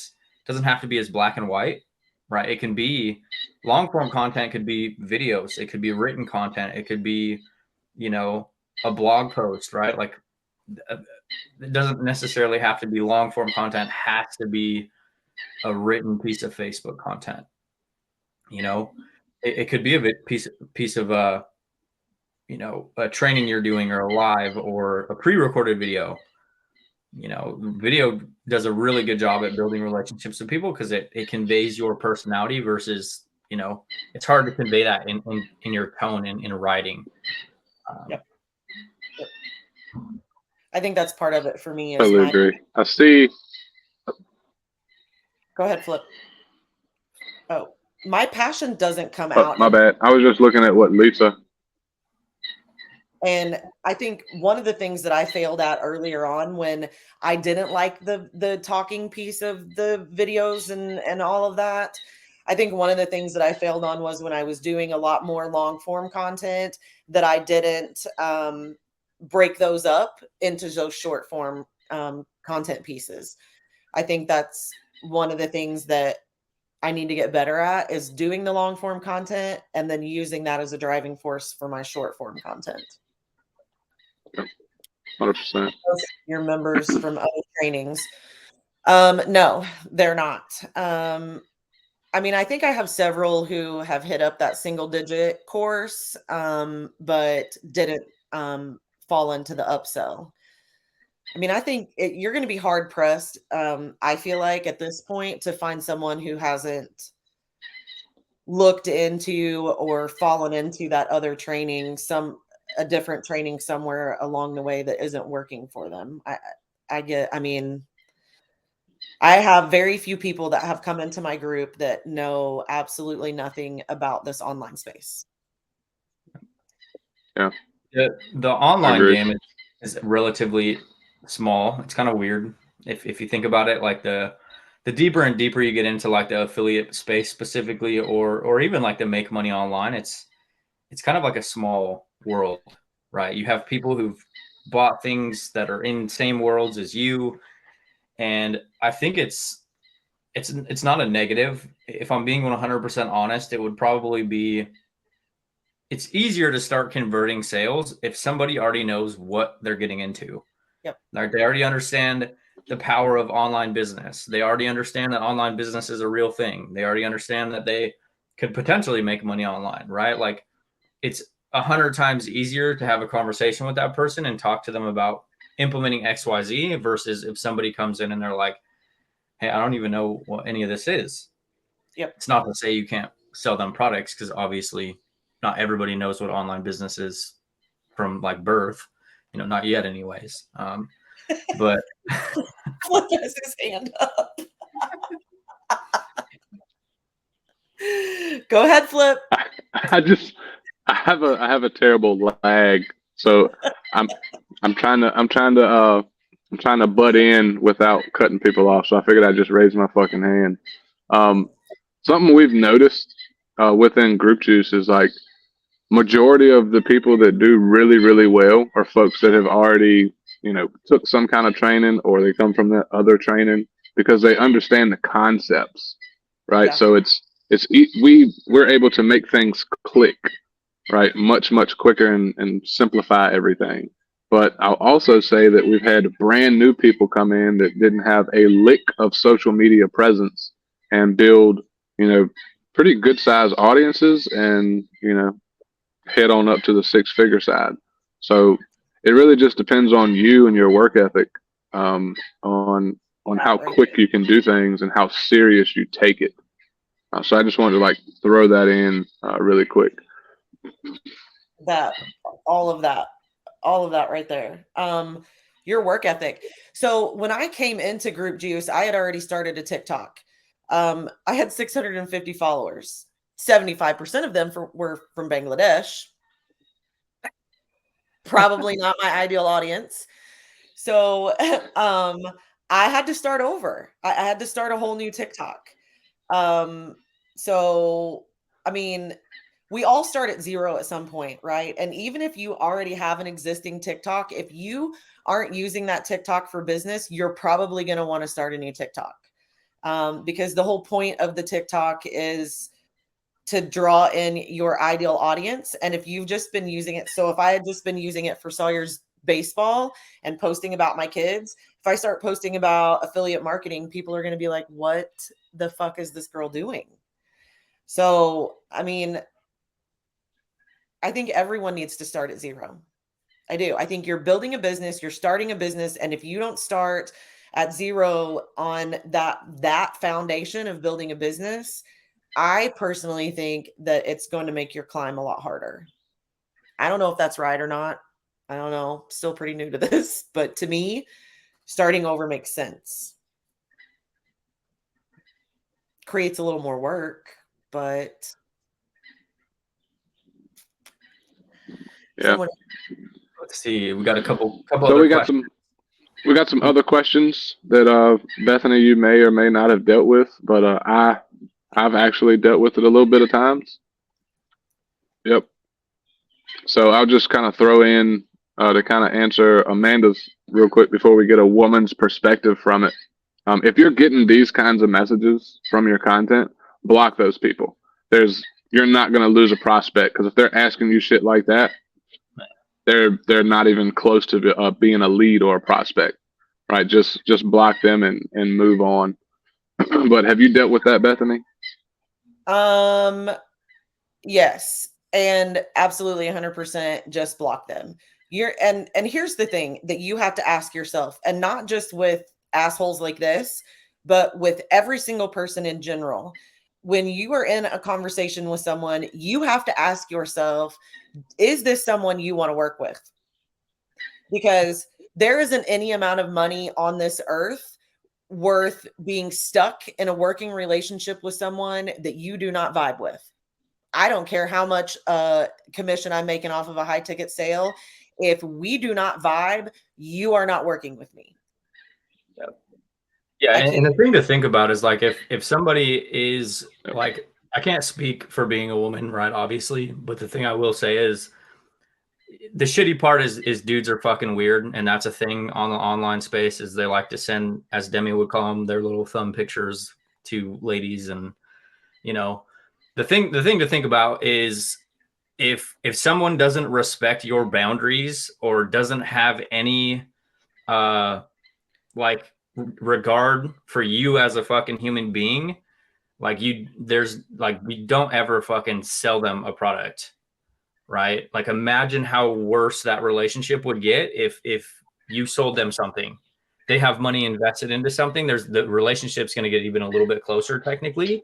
doesn't have to be as black and white, right? It can be long form content, could be videos, it could be written content, it could be a blog post, right? Like it doesn't necessarily have to be long form content, has to be a written piece of Facebook content. It could be a piece of a training you're doing, or a live, or a pre-recorded video. Video does a really good job at building relationships with people because it conveys your personality versus it's hard to convey that in your tone in writing. Yep. I think that's part of it for me. Totally agree. I see. Go ahead, Flip. Oh, my passion doesn't come out. My bad. I was just looking at what Lisa. And I think one of the things that I failed at earlier on, when I didn't like the talking piece of the videos and all of that, I think one of the things that I failed on was when I was doing a lot more long form content, that I didn't break those up into those short form content pieces. I think that's one of the things that I need to get better at, is doing the long form content and then using that as a driving force for my short form content. 100%. Your members from other trainings. No, they're not. I mean, I think I have several who have hit up that single digit course, but didn't fall into the upsell. I mean, I think you're going to be hard pressed. I feel like at this point to find someone who hasn't looked into or fallen into that other training, a different training somewhere along the way that isn't working for them. I mean, I have very few people that have come into my group that know absolutely nothing about this online space. Yeah. The online game is relatively small. It's kind of weird if you think about it. Like the deeper and deeper you get into like the affiliate space specifically, or even like the make money online, it's kind of like a small world, right? You have people who've bought things that are in same worlds as you, and I think it's not a negative. If I'm being 100% honest, it would probably be, it's easier to start converting sales if somebody already knows what they're getting into. Yep. Like they already understand the power of online business. They already understand that online business is a real thing. They already understand that they could potentially make money online, right? Like it's 100 times easier to have a conversation with that person and talk to them about implementing XYZ versus if somebody comes in and they're like, hey, I don't even know what any of this is. Yep. It's not to say you can't sell them products, because obviously not everybody knows what online business is from like birth, not yet anyways. But Flip has his hand up. Go ahead, Flip. I have a terrible lag, so I'm trying to I'm trying to butt in without cutting people off, so I figured I'd just raise my fucking hand. Um, Something we've noticed within Group Juice is like majority of the people that do really, really well are folks that have already, took some kind of training or they come from that other training because they understand the concepts, right? Yeah. So we're able to make things click, right? Much, much quicker and simplify everything. But I'll also say that we've had brand new people come in that didn't have a lick of social media presence and build, pretty good sized audiences and, head on up to the six-figure side. So it really just depends on you and your work ethic, on how Right. quick you can do things and how serious you take it. So I just wanted to like throw that in really quick. That all of that right there. Your work ethic. So when I came into Group Juice, I had already started a TikTok. I had 650 followers. 75% of them were from Bangladesh. Probably not my ideal audience. So I had to start over. I had to start a whole new TikTok. Um, so I mean, we all start at zero at some point, right? And even if you already have an existing TikTok, if you aren't using that TikTok for business, you're probably going to want to start a new TikTok, because the whole point of the TikTok is to draw in your ideal audience. And if you've just been using it, so if I had just been using it for Sawyer's baseball and posting about my kids, if I start posting about affiliate marketing, people are going to be like, what the fuck is this girl doing? So, I mean, I think everyone needs to start at zero. I do. I think you're building a business, you're starting a business, and if you don't start at zero on that foundation of building a business, I personally think that it's going to make your climb a lot harder. I don't know if that's right or not. I don't know. Still pretty new to this, but to me, starting over makes sense. Creates a little more work, but Yeah. someone Let's see. We got a couple So other we got questions. some other questions that Bethany, you may or may not have dealt with, but I've actually dealt with it a little bit of times. Yep. So I'll just kind of throw in to kind of answer Amanda's real quick before we get a woman's perspective from it. If you're getting these kinds of messages from your content, block those people. You're not going to lose a prospect because if they're asking you shit like that, they're not even close to being a lead or a prospect, right? Just block them and move on. But have you dealt with that, Bethany? Yes, and absolutely 100% just block them. And here's the thing that you have to ask yourself, and not just with assholes like this, but with every single person in general. When you are in a conversation with someone, you have to ask yourself, is this someone you want to work with? Because there isn't any amount of money on this earth worth being stuck in a working relationship with someone that you do not vibe with. I don't care how much commission I'm making off of a high ticket sale. If we do not vibe, you are not working with me. Yeah, and the thing to think about is like if somebody is like, I can't speak for being a woman, right? Obviously, but the thing I will say is the shitty part is dudes are fucking weird, and that's a thing on the online space. Is they like to send, as Demi would call them, their little thumb pictures to ladies, and the thing to think about is if someone doesn't respect your boundaries or doesn't have any like regard for you as a fucking human being, like you don't ever fucking sell them a product, right? Like imagine how worse that relationship would get if you sold them something. They have money invested into something. The relationship's going to get even a little bit closer technically.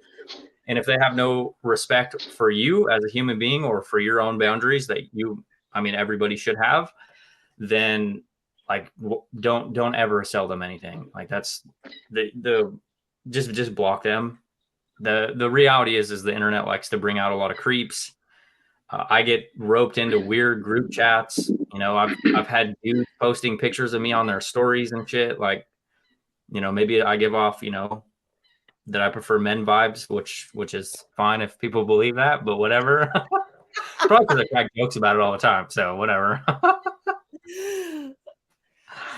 And if they have no respect for you as a human being or for your own boundaries that everybody should have, then like don't ever sell them anything. Like that's the just block them. The reality is the internet likes to bring out a lot of creeps. I get roped into weird group chats You know, I've had dudes posting pictures of me on their stories and shit. Like, you know, maybe I give off, you know, that I prefer men vibes, which is fine if people believe that, but whatever. Probably because I crack jokes about it all the time, so whatever.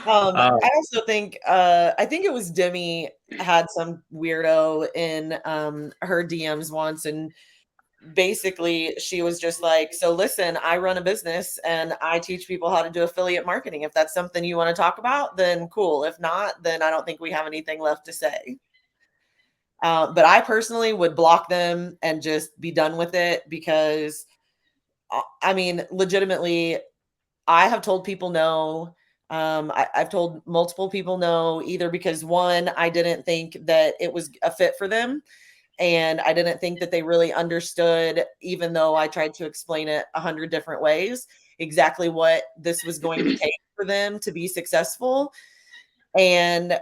I also think I think it was Demi had some weirdo in her DMs once, and basically she was just like, so listen, I run a business and I teach people how to do affiliate marketing. If that's something you want to talk about, then cool. If not, then I don't think we have anything left to say. But I personally would block them and just be done with it, because I mean, legitimately, I have told people no. I've told multiple people no, either because one, I didn't think that it was a fit for them. And I didn't think that they really understood, even though I tried to explain it 100 different ways, exactly what this was going to take for them to be successful. And,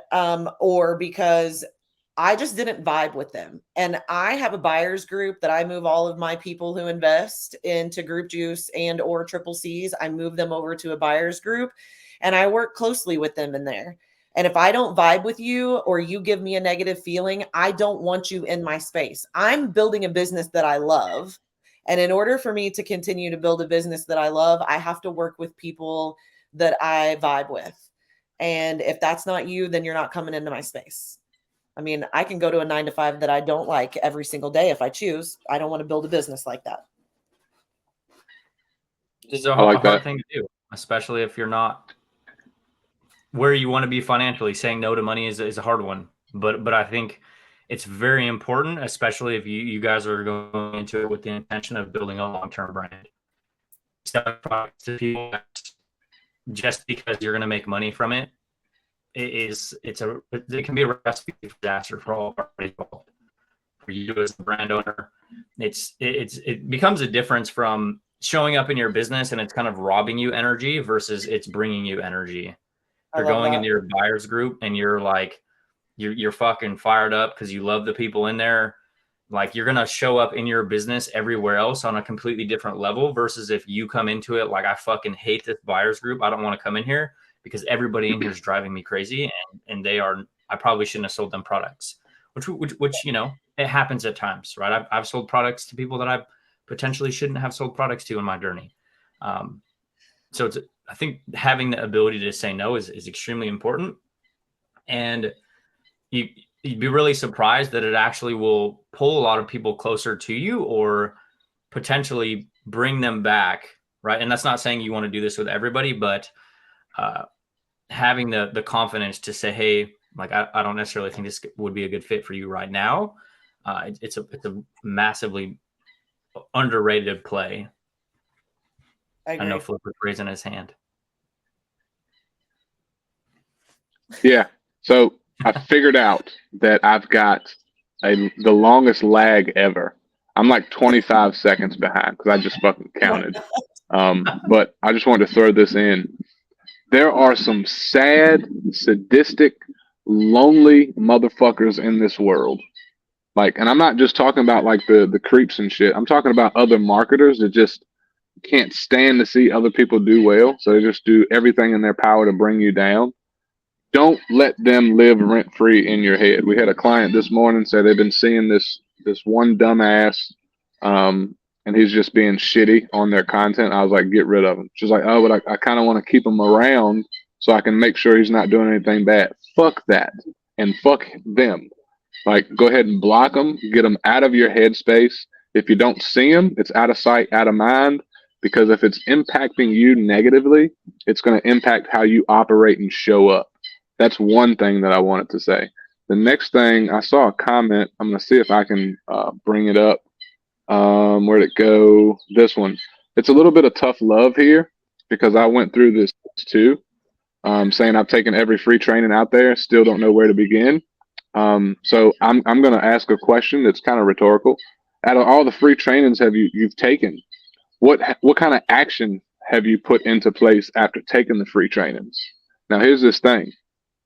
or because I just didn't vibe with them. And I have a buyers group that I move all of my people who invest into Group Juice and or Triple C's. I move them over to a buyers group and I work closely with them in there. And if I don't vibe with you or you give me a negative feeling, I don't want you in my space. I'm building a business that I love. And in order for me to continue to build a business that I love, I have to work with people that I vibe with. And if that's not you, then you're not coming into my space. I mean, I can go to a 9 to 5 that I don't like every single day if I choose. I don't want to build a business like that. This is a like hard that. thing to do, especially if you're not where you want to be financially. Saying no to money is a hard one, but I think it's very important, especially if you guys are going into it with the intention of building a long-term brand. Selling products to people just because you're going to make money from it, it can be a recipe for disaster for all parties involved. For you as the brand owner, it becomes a difference from showing up in your business and it's kind of robbing you energy versus it's bringing you energy. You're going into your buyers group and you're like, you're fucking fired up because you love the people in there. Like, you're going to show up in your business everywhere else on a completely different level versus if you come into it like, I fucking hate this buyers group, I don't want to come in here because everybody in here is driving me crazy, and I probably shouldn't have sold them products, which you know, it happens at times, right? I've sold products to people that I potentially shouldn't have sold products to in my journey. So I think having the ability to say no is extremely important. And you'd be really surprised that it actually will pull a lot of people closer to you or potentially bring them back, right? And that's not saying you want to do this with everybody, but having the confidence to say, hey, like, I don't necessarily think this would be a good fit for you right now. It's a massively underrated play. I know Flipper's raising his hand. Yeah. So I figured out that I've got the longest lag ever. I'm like 25 seconds behind because I just fucking counted. But I just wanted to throw this in. There are some sad, sadistic, lonely motherfuckers in this world. Like, and I'm not just talking about like the creeps and shit. I'm talking about other marketers that just can't stand to see other people do well. So they just do everything in their power to bring you down. Don't let them live rent free in your head. We had a client this morning say they've been seeing this one dumbass, and he's just being shitty on their content. I was like, get rid of him. She's like, oh, but I kind of want to keep him around so I can make sure he's not doing anything bad. Fuck that, and fuck them. Like, go ahead and block them. Get them out of your headspace. If you don't see them, it's out of sight, out of mind. Because if it's impacting you negatively, it's going to impact how you operate and show up. That's one thing that I wanted to say. The next thing, I saw a comment. I'm going to see if I can bring it up. Where'd it go? This one. It's a little bit of tough love here because I went through this too. Saying I've taken every free training out there, still don't know where to begin. So I'm going to ask a question that's kind of rhetorical. Out of all the free trainings you've taken, what kind of action have you put into place after taking the free trainings? Now, here's this thing.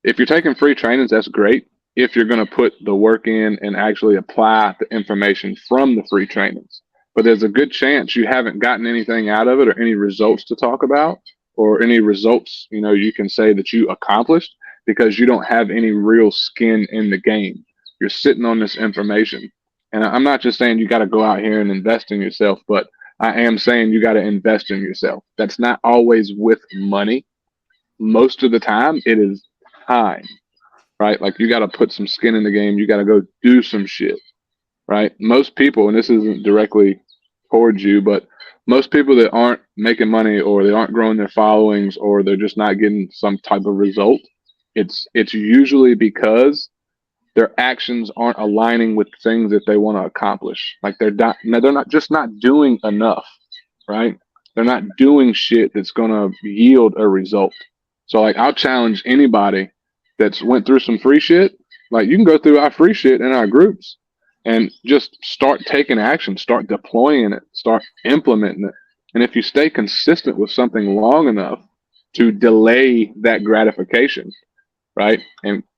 If you're taking free trainings, that's great. If you're going to put the work in and actually apply the information from the free trainings. But there's a good chance you haven't gotten anything out of it or any results to talk about, or any results, you can say that you accomplished because you don't have any real skin in the game. You're sitting on this information. And I'm not just saying you got to go out here and invest in yourself, but I am saying you got to invest in yourself. That's not always with money. Most of the time, it is time, right? Like you got to put some skin in the game. You got to go do some shit, right? Most people, and this isn't directly towards you, but most people that aren't making money or they aren't growing their followings or they're just not getting some type of result, it's usually because their actions aren't aligning with things that they want to accomplish. Like they're not just not doing enough, right? They're not doing shit that's gonna yield a result. So like I'll challenge anybody that's went through some free shit. Like you can go through our free shit in our groups and just start taking action, start deploying it, start implementing it. And if you stay consistent with something long enough to delay that gratification, right?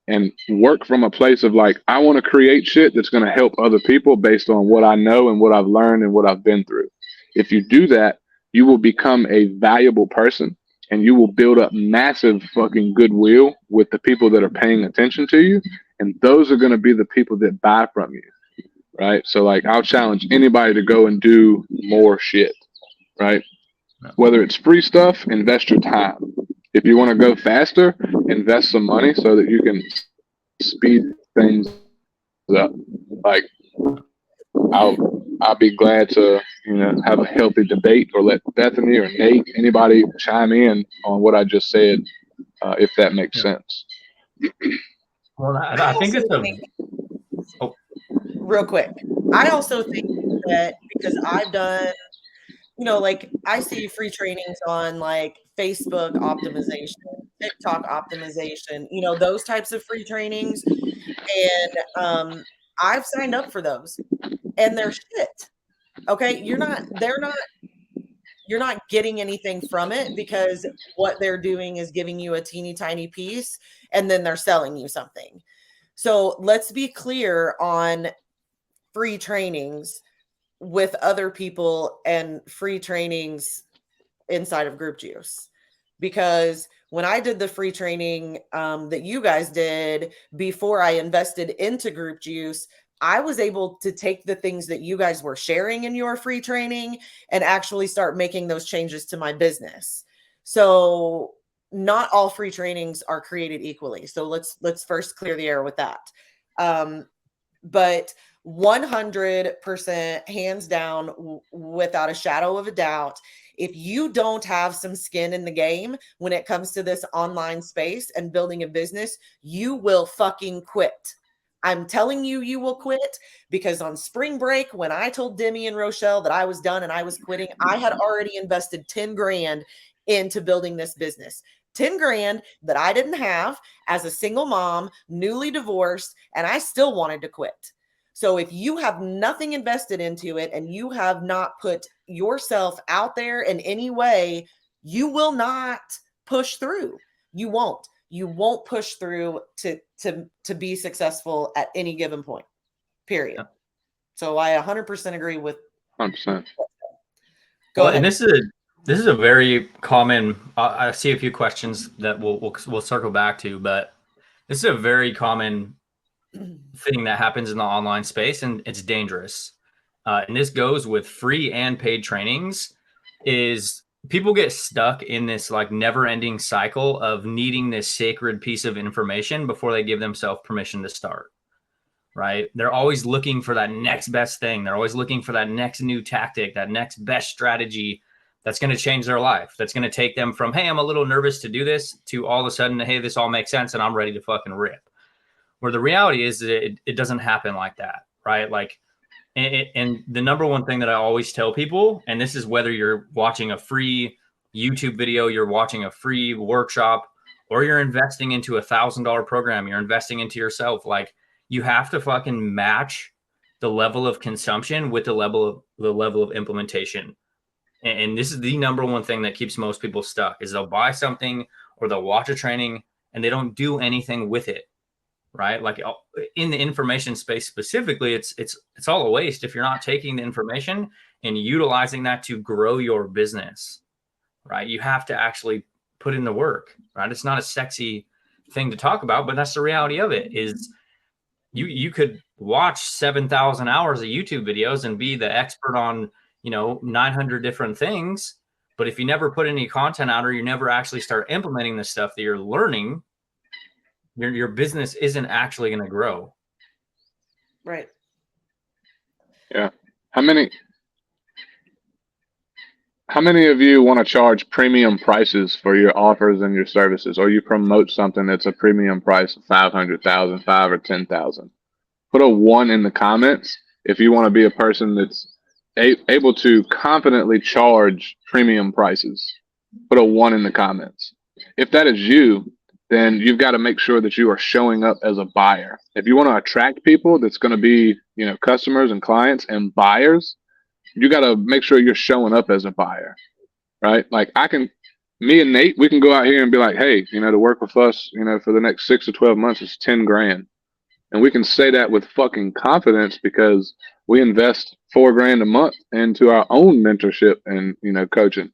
And work from a place of like, I want to create shit that's going to help other people based on what I know and what I've learned and what I've been through. If you do that, you will become a valuable person and you will build up massive fucking goodwill with the people that are paying attention to you. And those are going to be the people that buy from you, right? So like, I'll challenge anybody to go and do more shit, right? Whether it's free stuff, invest your time. If you want to go faster, invest some money so that you can speed things up. Like I'll be glad to have a healthy debate or let Bethany or Nate, anybody chime in on what I just said, if that makes sense. Well, I think it's real quick. I also think that because I've done, like I see free trainings on like Facebook optimization, TikTok optimization, those types of free trainings. And I've signed up for those and they're shit. Okay. You're not getting anything from it because what they're doing is giving you a teeny tiny piece and then they're selling you something. So let's be clear on free trainings with other people and free trainings inside of Group Juice. Because when I did the free training that you guys did before I invested into Group Juice, I was able to take the things that you guys were sharing in your free training and actually start making those changes to my business. So not all free trainings are created equally. So let's first clear the air with that. But 100% hands down, without a shadow of a doubt, if you don't have some skin in the game when it comes to this online space and building a business, you will fucking quit. I'm telling you, you will quit, because on spring break, when I told Demi and Rochelle that I was done and I was quitting, I had already invested 10 grand into building this business. 10 grand that I didn't have as a single mom, newly divorced, and I still wanted to quit. So if you have nothing invested into it and you have not put yourself out there in any way, you will not push through. You won't push through to be successful at any given point, period. Yeah. So I 100% agree with 100%. Go ahead. And this is a very common, I see a few questions that we'll circle back to, but this is a very common thing that happens in the online space, and it's dangerous. And this goes with free and paid trainings, is people get stuck in this like never-ending cycle of needing this sacred piece of information before they give themselves permission to start, right? They're always looking for that next best thing. They're always looking for that next new tactic, that next best strategy that's going to change their life. That's going to take them from, hey, I'm a little nervous to do this, to all of a sudden, hey, this all makes sense and I'm ready to fucking rip. Where the reality is that it doesn't happen like that, right? Like, and the number one thing that I always tell people, and this is whether you're watching a free YouTube video, you're watching a free workshop, or you're investing into $1,000 program, you're investing into yourself. Like, you have to fucking match the level of consumption with the level of implementation. And this is the number one thing that keeps most people stuck, is they'll buy something or they'll watch a training and they don't do anything with it. Right? Like in the information space specifically, it's all a waste if you're not taking the information and utilizing that to grow your business, right? You have to actually put in the work, right? It's not a sexy thing to talk about, but that's the reality of it. Is you could watch 7,000 hours of YouTube videos and be the expert on, 900 different things. But if you never put any content out, or you never actually start implementing the stuff that you're learning, your business isn't actually going to grow. Right. Yeah. How many of you want to charge premium prices for your offers and your services, or you promote something that's a premium price of 500,000, 5 or 10,000? Put a 1 in the comments if you want to be a person that's able to confidently charge premium prices. Put a 1 in the comments. If that is you, then you've got to make sure that you are showing up as a buyer. If you want to attract people that's going to be, customers and clients and buyers, you got to make sure you're showing up as a buyer, right? Like me and Nate, we can go out here and be like, hey, to work with us, for the next 6 to 12 months is 10 grand. And we can say that with fucking confidence because we invest $4 grand a month into our own mentorship and, coaching,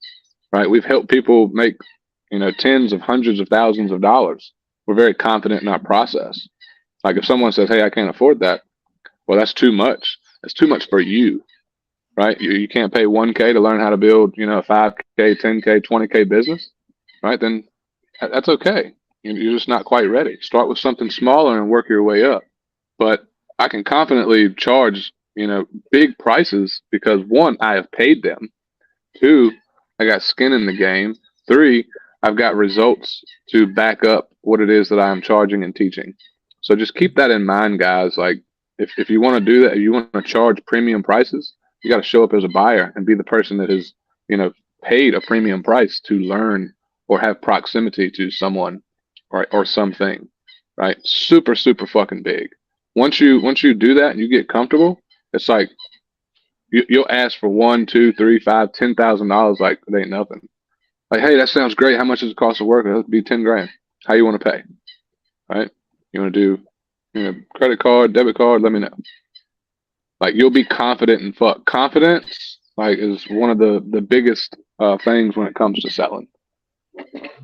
right? We've helped people make, tens of hundreds of thousands of dollars. We're very confident in our process. Like if someone says, hey, I can't afford that. Well, that's too much. That's too much for you, right? You can't pay 1K to learn how to build, a 5K, 10K, 20K business, right? Then that's okay. You're just not quite ready. Start with something smaller and work your way up. But I can confidently charge, big prices because 1, I have paid them. 2, I got skin in the game. 3, I've got results to back up what it is that I am charging and teaching. So just keep that in mind, guys. Like if you want to do that, if you want to charge premium prices, you got to show up as a buyer and be the person that has, paid a premium price to learn or have proximity to someone or something, right? Super, super fucking big. Once you do that and you get comfortable, it's like you'll ask for $1, $2, $3, $5, $10,000 like it ain't nothing. Like, hey, that sounds great. How much does it cost to work? It'll be 10 grand. How you want to pay? Right? You want to do, credit card, debit card? Let me know. Like you'll be confident and fuck. Confidence, like, is one of the biggest things when it comes to selling.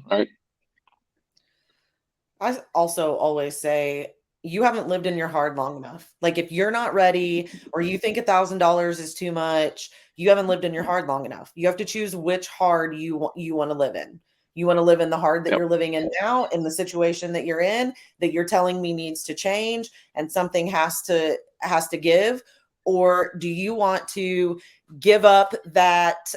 Right? I also always say you haven't lived in your hard long enough. Like if you're not ready or you think $1,000 is too much, you haven't lived in your hard long enough. You have to choose which hard you want to live in. You want to live in the hard that Yep. you're living in now, in the situation that you're in, that you're telling me needs to change and something has to give, or do you want to give up that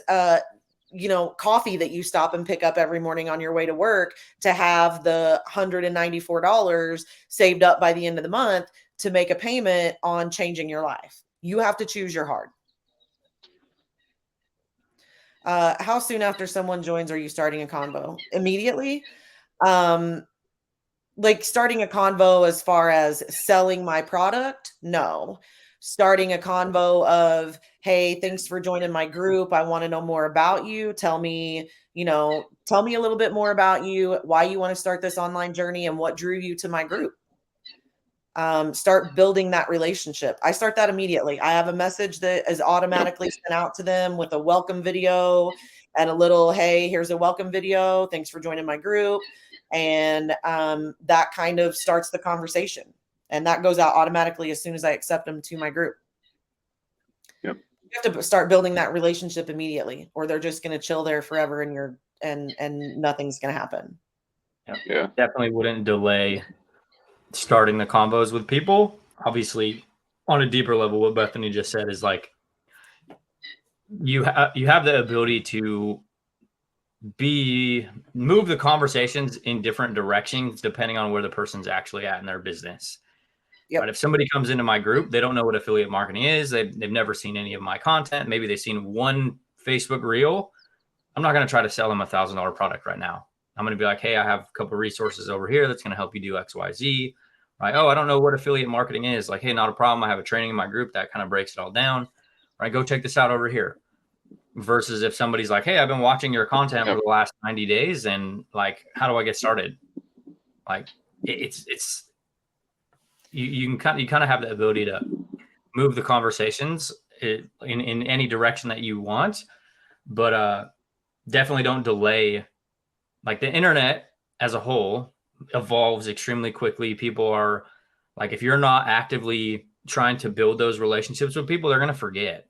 coffee that you stop and pick up every morning on your way to work to have the $194 saved up by the end of the month to make a payment on changing your life? You have to choose your hard. How soon after someone joins are you starting a convo? Immediately? Like starting a convo as far as selling my product? No. Starting a convo of, hey, thanks for joining my group. I want to know more about you. Tell me a little bit more about you, why you want to start this online journey and what drew you to my group. Start building that relationship. I start that immediately. I have a message that is automatically sent out to them with a welcome video and a little, hey, here's a welcome video. Thanks for joining my group. And that kind of starts the conversation. And that goes out automatically as soon as I accept them to my group. Yep. You have to start building that relationship immediately, or they're just going to chill there forever and nothing's going to happen. Yeah. Definitely wouldn't delay starting the convos with people. Obviously, on a deeper level, what Bethany just said is like you have the ability to move the conversations in different directions depending on where the person's actually at in their business. Yep. Right? If somebody comes into my group, they don't know what affiliate marketing is. They've never seen any of my content. Maybe they've seen one Facebook reel. I'm not going to try to sell them $1,000 product right now. I'm going to be like, hey, I have a couple of resources over here that's going to help you do X, Y, Z. Right? Oh, I don't know what affiliate marketing is. Like, hey, not a problem. I have a training in my group that kind of breaks it all down. Right? Go check this out over here. Versus if somebody's like, hey, I've been watching your content for the last 90 days and like, how do I get started? Like you kind of have the ability to move the conversations in any direction that you want, but definitely don't delay like the internet as a whole evolves extremely quickly. People are like, if you're not actively trying to build those relationships with people, they're going to forget.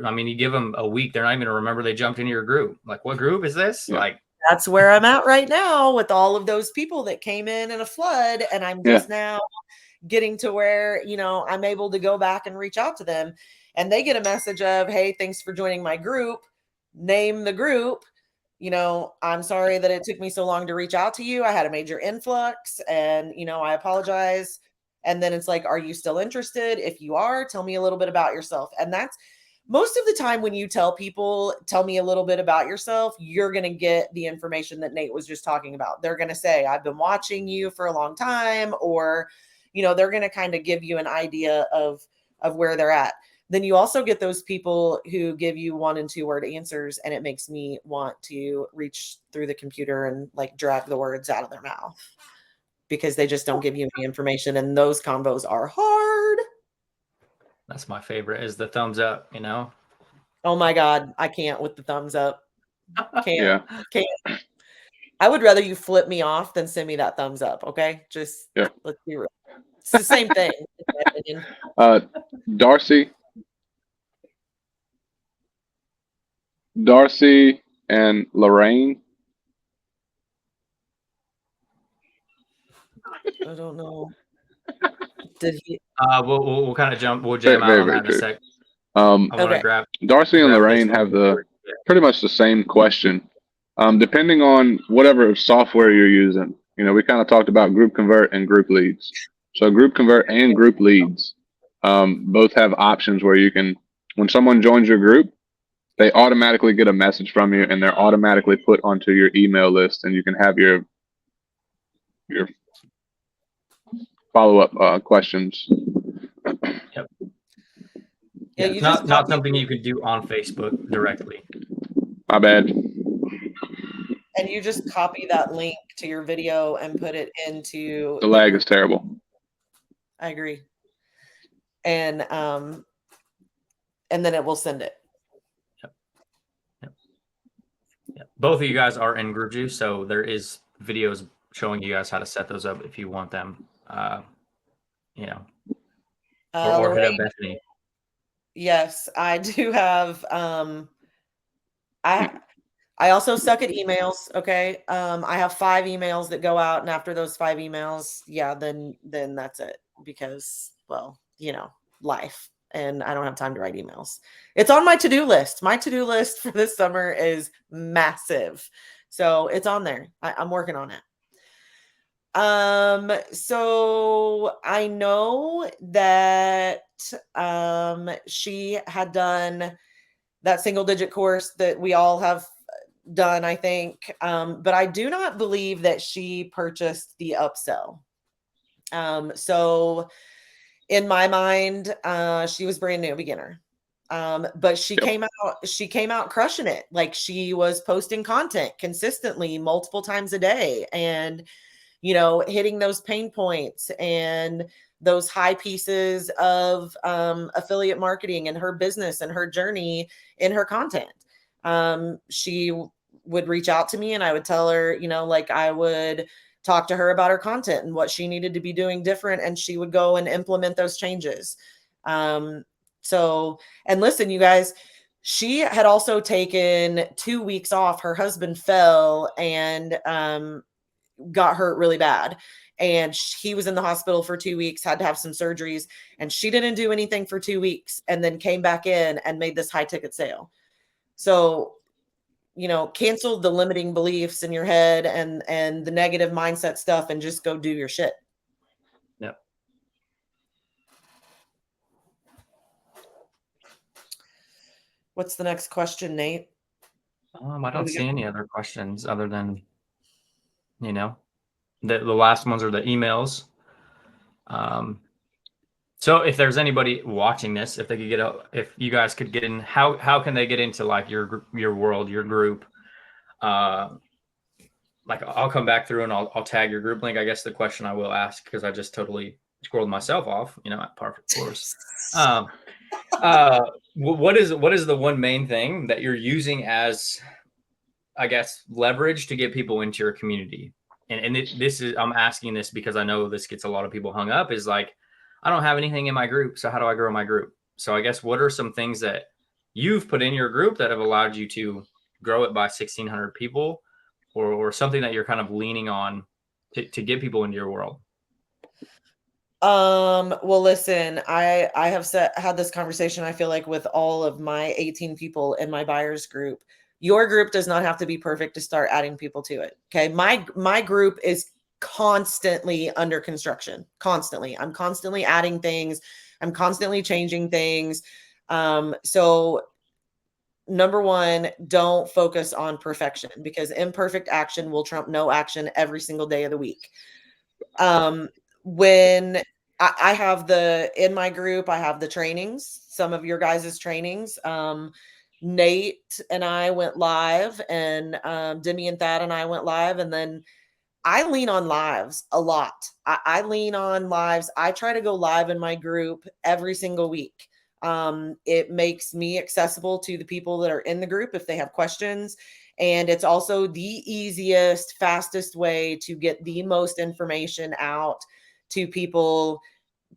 I mean, you give them a week, they're not even going to remember they jumped into your group. Like, what group is this? Yeah. Like, That's where I'm at right now with all of those people that came in a flood. And I'm just now getting to where, you know, I'm able to go back and reach out to them. And they get a message of, hey, thanks for joining my group. Name the group. You know, I'm sorry that it took me so long to reach out to you. I had a major influx and, you know, I apologize. And then it's like, are you still interested? If you are, tell me a little bit about yourself. And that's most of the time when you tell people, tell me a little bit about yourself, you're going to get the information that Nate was just talking about. They're going to say, I've been watching you for a long time, or, you know, they're going to kind of give you an idea of where they're at. Then you also get those people who give you 1 and 2 word answers, and it makes me want to reach through the computer and like drag the words out of their mouth because they just don't give you any information. And those combos are hard. that's my favorite, is the thumbs up, you know? Oh my God. I can't with the thumbs up. Can't. Yeah. Can't. I would rather you flip me off than send me that thumbs up. Okay. Just Yeah. let's be real. It's the same thing, in my opinion. Darcy and Lorraine. I don't know. Did he? We'll kind of jump. We'll jam Very, out on very that in a true. sec. I want to Okay. grab. Darcy and grab Lorraine this have one. pretty much the same question. Depending on whatever software you're using, you know, we kind of talked about Group Convert and Group Leads. So Group Convert and Group Leads both have options where you can, when someone joins your group, they automatically get a message from you and they're automatically put onto your email list, and you can have your follow-up questions. Yep. Yeah, It's you not just not copy something you could do on Facebook directly. My bad. and you just copy that link to your video and put it into The lag is terrible. I agree. And then it will send it. Yep. Both of you guys are in Group Juice, so there is videos showing you guys how to set those up if you want them. You know, or hit up Lorraine, Bethany. yes, I do have I also suck at emails. Okay. I have 5 emails that go out, and after those 5 emails, yeah, then that's it, because, well, you know, life, and I don't have time to write emails. It's on my to-do list. My to-do list for this summer is massive. So it's on there. I'm working on it. So I know that she had done that single digit course that we all have done, I think. But I do not believe that she purchased the upsell. So in my mind, she was brand new beginner. But she came out crushing it. Like, she was posting content consistently multiple times a day, and, you know, hitting those pain points and those high pieces of affiliate marketing and her business and her journey in her content. She would reach out to me and I would tell her, you know, like, I would talk to her about her content and what she needed to be doing different, and she would go and implement those changes. So, and listen, you guys, she had also taken 2 weeks off. Her husband fell and got hurt really bad, and he was in the hospital for 2 weeks, had to have some surgeries, and she didn't do anything for 2 weeks and then came back in and made this high ticket sale. So, you know, cancel the limiting beliefs in your head and the negative mindset stuff, and just go do your shit. Yep. What's the next question, Nate? I don't see any other questions other than, you know, the last ones are the emails. So if there's anybody watching this, if they could if you guys could get in, how can they get into like your world, your group? Like, I'll come back through and I'll tag your group link. I guess the question I will ask, because I just totally scrolled myself off, you know, at Perfect Course. What is the one main thing that you're using as I guess, leverage to get people into your community? And this is, I'm asking this because I know this gets a lot of people hung up, is like, I don't have anything in my group. So how do I grow my group? So I guess, what are some things that you've put in your group that have allowed you to grow it by 1,600 people, or something that you're kind of leaning on to get people into your world? Well, listen, I have had this conversation, I feel like, with all of my 18 people in my buyers group. Your group does not have to be perfect to start adding people to it. Okay. My group is constantly under construction. Constantly. I'm constantly adding things. I'm constantly changing things. So number one, don't focus on perfection, because imperfect action will trump no action every single day of the week. When I have in my group, I have the trainings, some of your guys' trainings. Nate and I went live, and Demi and Thad and I went live, and then I lean on lives a lot. I lean on lives. I try to go live in my group every single week. It makes me accessible to the people that are in the group if they have questions. And it's also the easiest, fastest way to get the most information out to people,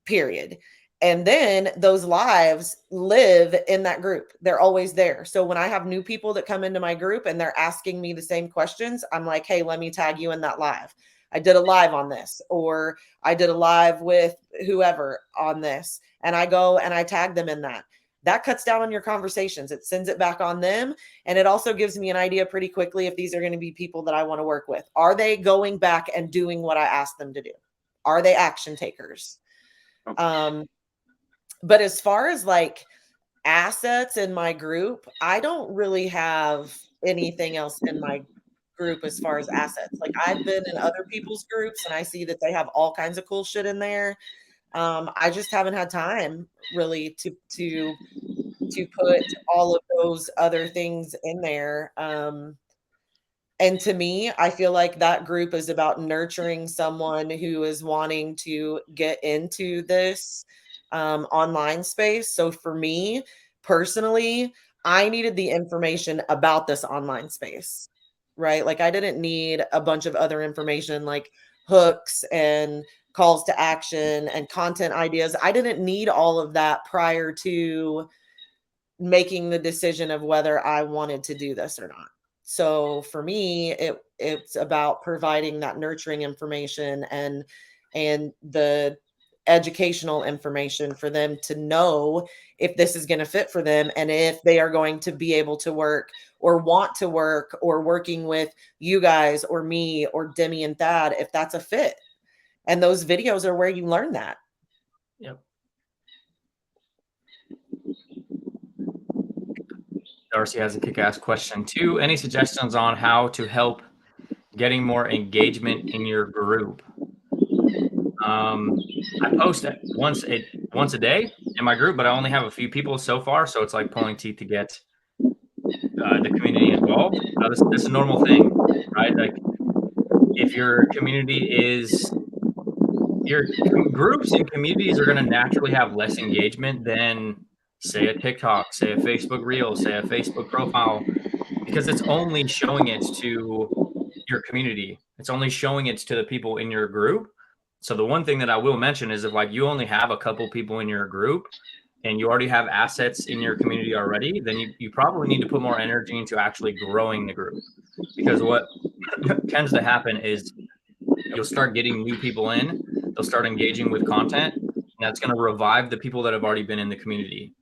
period. And then those lives live in that group. They're always there. So when I have new people that come into my group and they're asking me the same questions, I'm like, hey, let me tag you in that live. I did a live on this, or I did a live with whoever on this. And I go and I tag them in that. That cuts down on your conversations. It sends it back on them. And it also gives me an idea pretty quickly if these are going to be people that I want to work with. Are they going back and doing what I asked them to do? Are they action takers? But as far as like assets in my group, I don't really have anything else in my group as far as assets. Like, I've been in other people's groups and I see that they have all kinds of cool shit in there. I just haven't had time really to put all of those other things in there. And to me, I feel like that group is about nurturing someone who is wanting to get into this online space. So for me personally, I needed the information about this online space, right? Like, I didn't need a bunch of other information like hooks and calls to action and content ideas. I didn't need all of that prior to making the decision of whether I wanted to do this or not. So for me, it's about providing that nurturing information and the educational information for them to know if this is going to fit for them, and if they are going to be able to work or want to work or working with you guys or me or Demi and Thad, if that's a fit. And those videos are where you learn that. Yep. Darcy has a kick-ass question too. Any suggestions on how to help getting more engagement in your group? I post it once a day in my group, but I only have a few people so far, so it's like pulling teeth to get the community involved. This is a normal thing, right? Like, if your community is, your groups and communities are going to naturally have less engagement than, say, a TikTok, say a Facebook Reel, say a Facebook profile, because it's only showing it to your community. It's only showing it to the people in your group. So the one thing that I will mention is, if like you only have a couple people in your group and you already have assets in your community already, then you probably need to put more energy into actually growing the group. Because what tends to happen is you'll start getting new people in, they'll start engaging with content, and that's going to revive the people that have already been in the community.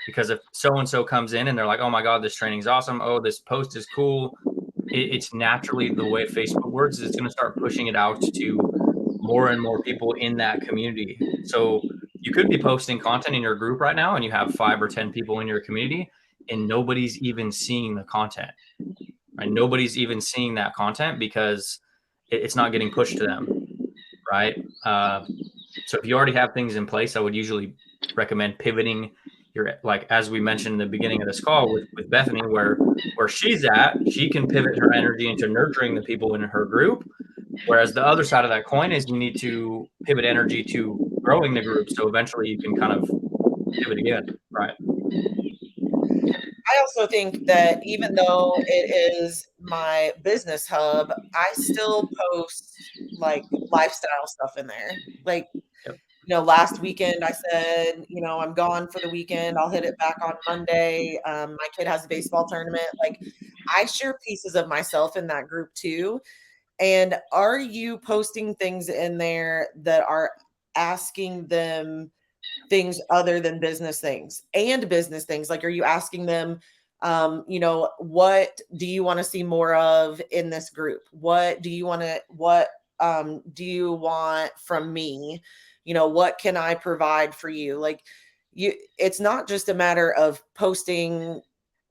Because if so-and-so comes in and they're like, oh my God, this training's awesome, oh, this post is cool, it's naturally the way Facebook works, is it's going to start pushing it out to more and more people in that community. So you could be posting content in your group right now and you have 5 or 10 people in your community and nobody's even seeing the content, right? Nobody's even seeing that content because it's not getting pushed to them, right? So if you already have things in place, I would usually recommend pivoting your, like, as we mentioned in the beginning of this call with Bethany, where she's at, she can pivot her energy into nurturing the people in her group. Whereas the other side of that coin is you need to pivot energy to growing the group. So eventually you can kind of pivot again, right? I also think that even though it is my business hub, I still post like lifestyle stuff in there. Like, Yep. last weekend I said, I'm gone for the weekend. I'll hit it back on Monday. My kid has a baseball tournament. Like, I share pieces of myself in that group too. And are you posting things in there that are asking them things other than business things and business things? Like, are you asking them, what do you want to see more of in this group? What do you want from me? What can I provide for you? Like, it's not just a matter of posting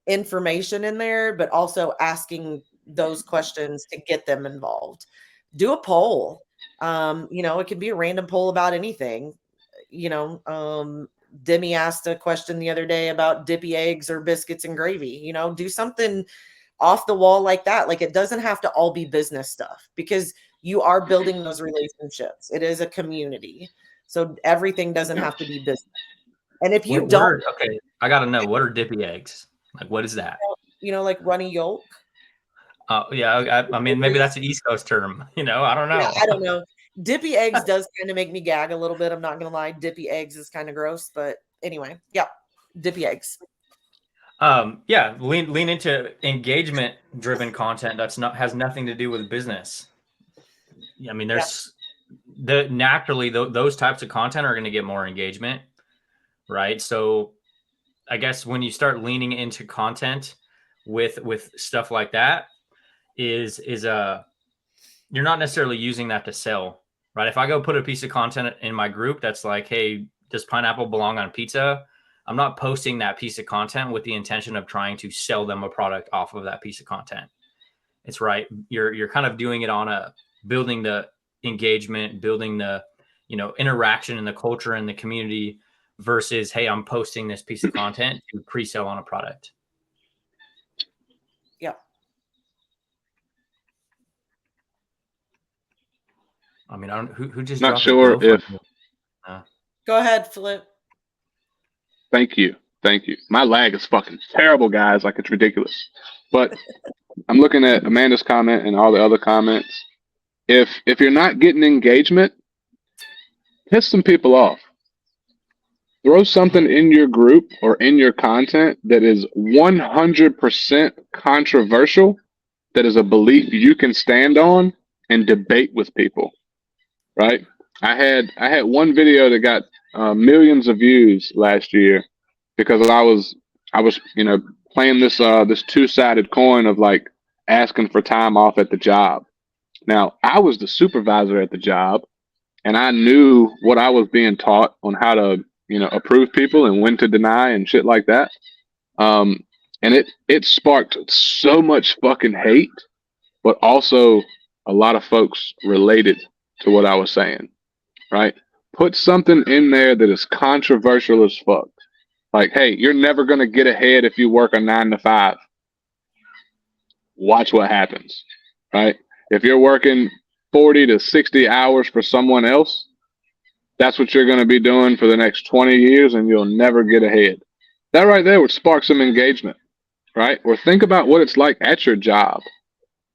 information in there, but also asking those questions to get them involved. Do a poll. It could be a random poll about anything. Demi asked a question the other day about dippy eggs or biscuits and gravy. Do something off the wall like that. Like, it doesn't have to all be business stuff, because you are building those relationships. It is a community. So everything doesn't have to be business. And if you don't, Okay, I got to know, what are dippy eggs? Like, what is that? like runny yolk. Yeah, I mean, maybe that's an East Coast term. I don't know. Yeah, I don't know. Dippy eggs does kind of make me gag a little bit. I'm not gonna lie. Dippy eggs is kind of gross, but anyway, yeah, dippy eggs. Yeah, lean into engagement driven content has nothing to do with business. I mean, there's naturally those types of content are going to get more engagement, right? So I guess when you start leaning into content with stuff like that, is you're not necessarily using that to sell, right? If I go put a piece of content in my group that's like, hey, does pineapple belong on pizza? I'm not posting that piece of content with the intention of trying to sell them a product off of that piece of content. It's right. You're kind of doing it on a building the engagement, building the, interaction in the culture and the community versus, hey, I'm posting this piece of content to pre-sell on a product. Yeah. I mean, I don't who just Not dropped sure if. Go ahead, Flip. Thank you. My lag is fucking terrible, guys. Like, it's ridiculous. But I'm looking at Amanda's comment and all the other comments. If you're not getting engagement, piss some people off. Throw something in your group or in your content that is 100% controversial, that is a belief you can stand on and debate with people, right? I had one video that got millions of views last year because I was playing this two-sided coin of like asking for time off at the job. Now, I was the supervisor at the job, and I knew what I was being taught on how to approve people and when to deny and shit like that. And it sparked so much fucking hate, but also a lot of folks related to what I was saying, right? Put something in there that is controversial as fuck. Like, hey, you're never going to get ahead if you work a 9 to 5. Watch what happens, right? If you're working 40 to 60 hours for someone else, that's what you're going to be doing for the next 20 years, and you'll never get ahead. That right there would spark some engagement, right? Or think about what it's like at your job,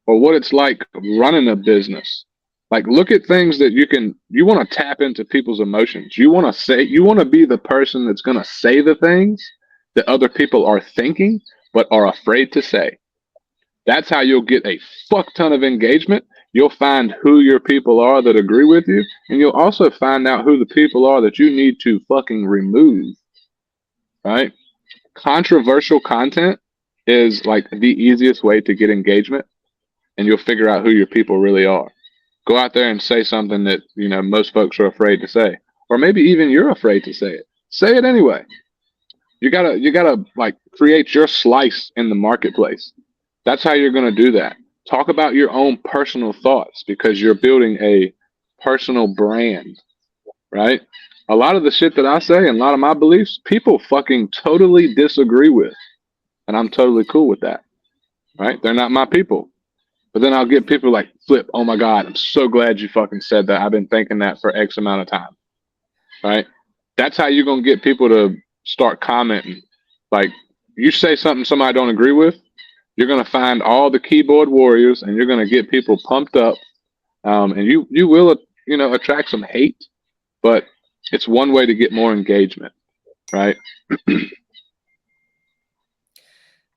or what it's like running a business. Like, look at things that you want to tap into people's emotions. You want to be the person that's going to say the things that other people are thinking but are afraid to say. That's how you'll get a fuck ton of engagement. You'll find who your people are that agree with you, and you'll also find out who the people are that you need to fucking remove, right? Controversial content is like the easiest way to get engagement, and you'll figure out who your people really are. Go out there and say something that most folks are afraid to say, or maybe even you're afraid to say it. Say it anyway. You gotta like create your slice in the marketplace. That's how you're gonna do that. Talk about your own personal thoughts, because you're building a personal brand, right? A lot of the shit that I say and a lot of my beliefs, people fucking totally disagree with, and I'm totally cool with that, right? They're not my people. But then I'll get people like, Flip, oh my God, I'm so glad you fucking said that. I've been thinking that for X amount of time, right? That's how you're going to get people to start commenting. Like, you say something somebody don't agree with, you're going to find all the keyboard warriors, and you're going to get people pumped up, and you will attract some hate, but it's one way to get more engagement, right?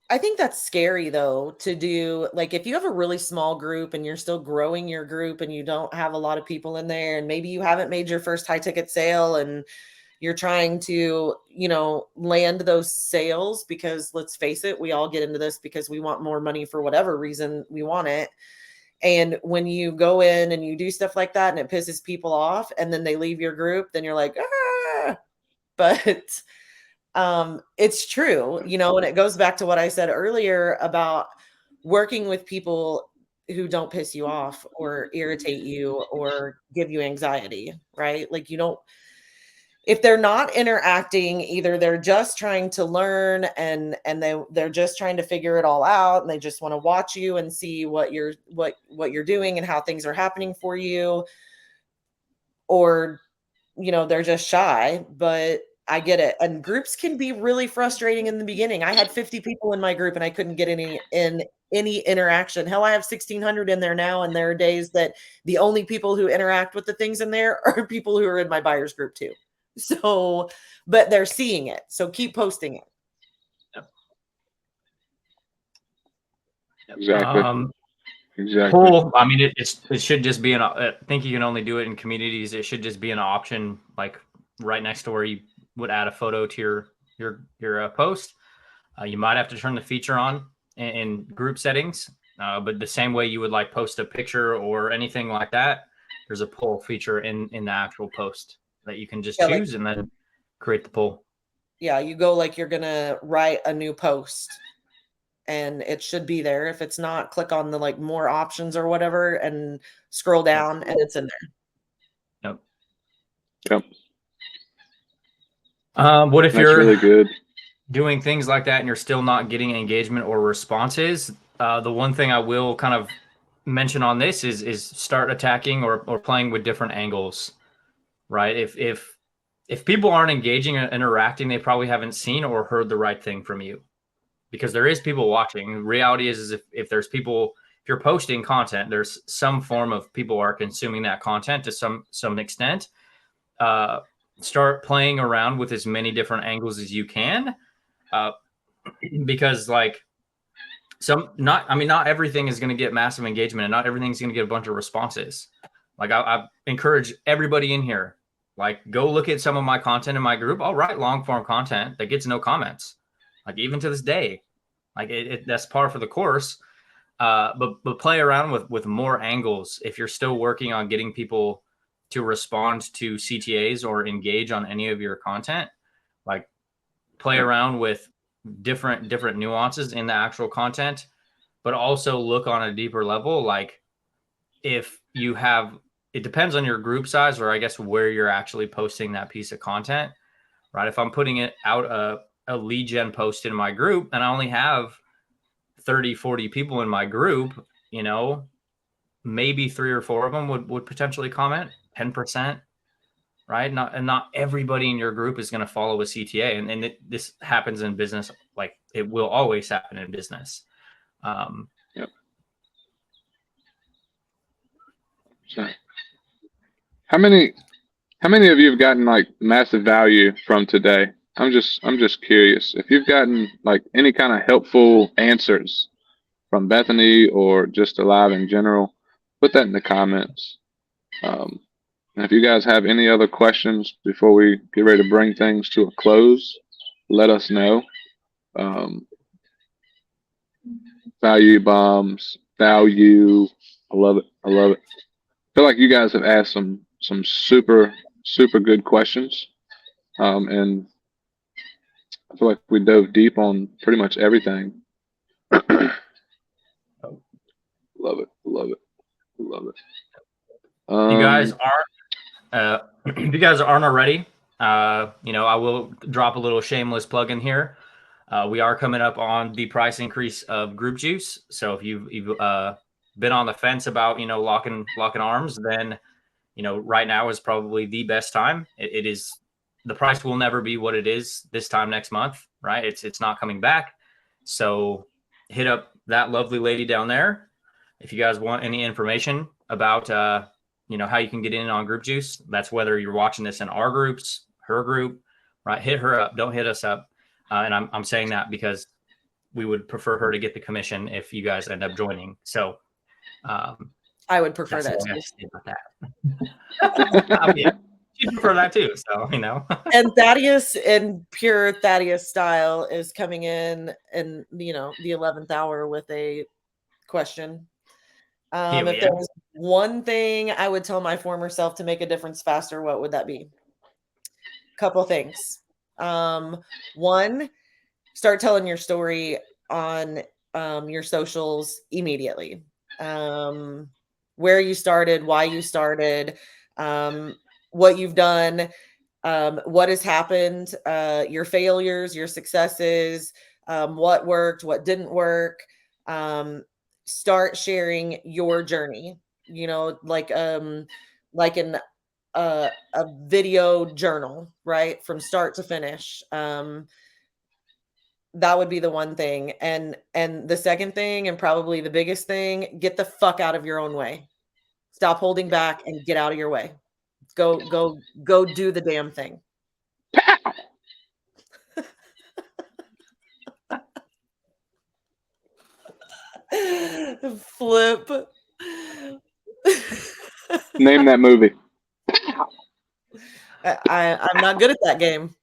I think that's scary though to do. Like if you have a really small group and you're still growing your group and you don't have a lot of people in there, and maybe you haven't made your first high ticket sale and you're trying to, land those sales, because let's face it, we all get into this because we want more money for whatever reason we want it. And when you go in and you do stuff like that and it pisses people off and then they leave your group, then you're like, ah, but it's true, and it goes back to what I said earlier about working with people who don't piss you off or irritate you or give you anxiety, right? Like if they're not interacting, either they're just trying to learn and they're just trying to figure it all out and they just want to watch you and see what you're doing and how things are happening for you, or they're just shy. But I get it. And groups can be really frustrating in the beginning. I had 50 people in my group and I couldn't get any interaction. Hell, I have 1,600 in there now. And there are days that the only people who interact with the things in there are people who are in my buyers group too. So, but they're seeing it. So keep posting it. Exactly. Exactly. Cool. I mean, it should just be I think you can only do it in communities. It should just be an option, like right next to where you would add a photo to your post. You might have to turn the feature on in group settings, but the same way you would like post a picture or anything like that, there's a poll feature in the actual post that you can just choose and then create the poll. Yeah, you go like you're gonna write a new post. And it should be there. If it's not, click on the like more options or whatever and scroll down and it's in there. Yep. What if That's you're really good. doing things like that and you're still not getting engagement or responses? The one thing I will kind of mention on this is start attacking or playing with different angles, right? If people aren't engaging and interacting, they probably haven't seen or heard the right thing from you. Because there is people watching. The reality is if there's people, if you're posting content, there's some form of people are consuming that content to some extent. Start playing around with as many different angles as you can, because like not everything is going to get massive engagement and not everything's going to get a bunch of responses. Like I encourage everybody in here, like go look at some of my content in my group. I'll write long form content that gets no comments, like even to this day. Like that's par for the course. But play around with more angles if you're still working on getting people to respond to CTAs or engage on any of your content. Like play around with different nuances in the actual content, but also look on a deeper level. Like if you have, it depends on your group size or I guess where you're actually posting that piece of content, right? If I'm putting it out a lead gen post in my group and I only have 30, 40 people in my group, maybe 3 or 4 of them would potentially comment, 10%, right? Not everybody in your group is going to follow a CTA. And this happens in business. Like it will always happen in business. Yep. So, how many of you have gotten like massive value from today? I'm just curious if you've gotten like any kind of helpful answers from Bethany or just alive in general. Put that in the comments. And if you guys have any other questions before we get ready to bring things to a close, let us know. Value bombs, value. I love it. I love it. I feel like you guys have asked some super good questions, and I feel like we dove deep on pretty much everything. Love it. Love it. Love it. If you guys aren't already, I will drop a little shameless plug in here. We are coming up on the price increase of Group Juice. So if you've been on the fence about locking arms, then right now is probably the best time. It is the price will never be what it is this time next month, right? It's not coming back. So hit up that lovely lady down there if you guys want any information about how you can get in on Group Juice. That's whether you're watching this in our groups, her group, right? Hit her up. Don't hit us up. And I'm saying that because we would prefer her to get the commission if you guys end up joining. So I would prefer that's that all I too. have to say about that. I mean, she'd prefer that too. So, And Thaddeus, in pure Thaddeus style, is coming in the 11th hour with a question. If there was one thing I would tell my former self to make a difference faster, what would that be? Couple things. One, start telling your story on your socials immediately. Where you started, why you started, what you've done, what has happened, your failures, your successes, what worked, what didn't work. Start sharing your journey, like in a video journal, right? From start to finish. That would be the one thing. And the second thing, and probably the biggest thing, get the fuck out of your own way. Stop holding back and get out of your way. Go do the damn thing. Flip. Name that movie. I'm not good at that game.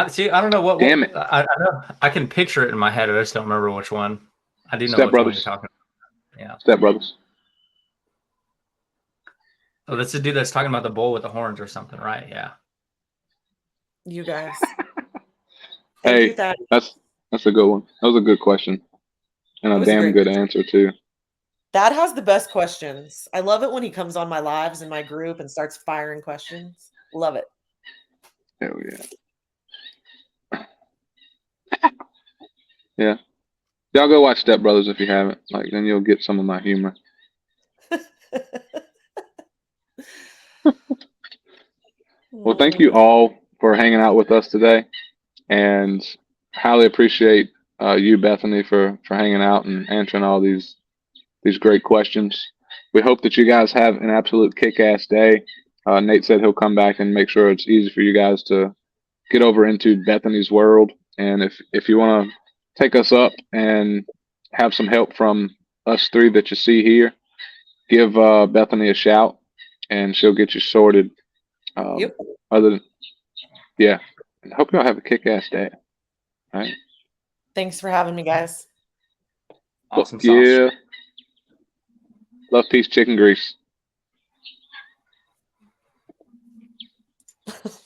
See, I don't know what. Damn it. I know I can picture it in my head. I just don't remember which one. I do know Step which Brothers. one you're talking about. Yeah. Step Brothers. Oh, that's the dude that's talking about the bull with the horns or something, right? Yeah. You guys. Hey, you, Thad. that's a good one. That was a good question. And a damn good answer too. Thad has the best questions. I love it when he comes on my lives in my group and starts firing questions. Love it. Hell yeah. Yeah. Y'all go watch Step Brothers if you haven't. Then you'll get some of my humor. Well, thank you all for hanging out with us today, and highly appreciate you, Bethany, for hanging out and answering all these great questions. We hope that you guys have an absolute kick-ass day. Nate said he'll come back and make sure it's easy for you guys to get over into Bethany's world. And if you want to take us up and have some help from us three that you see here, give Bethany a shout, and she'll get you sorted. Yep. I hope y'all have a kick-ass day. All right. Thanks for having me, guys. Awesome. Yeah. Love, peace, chicken grease.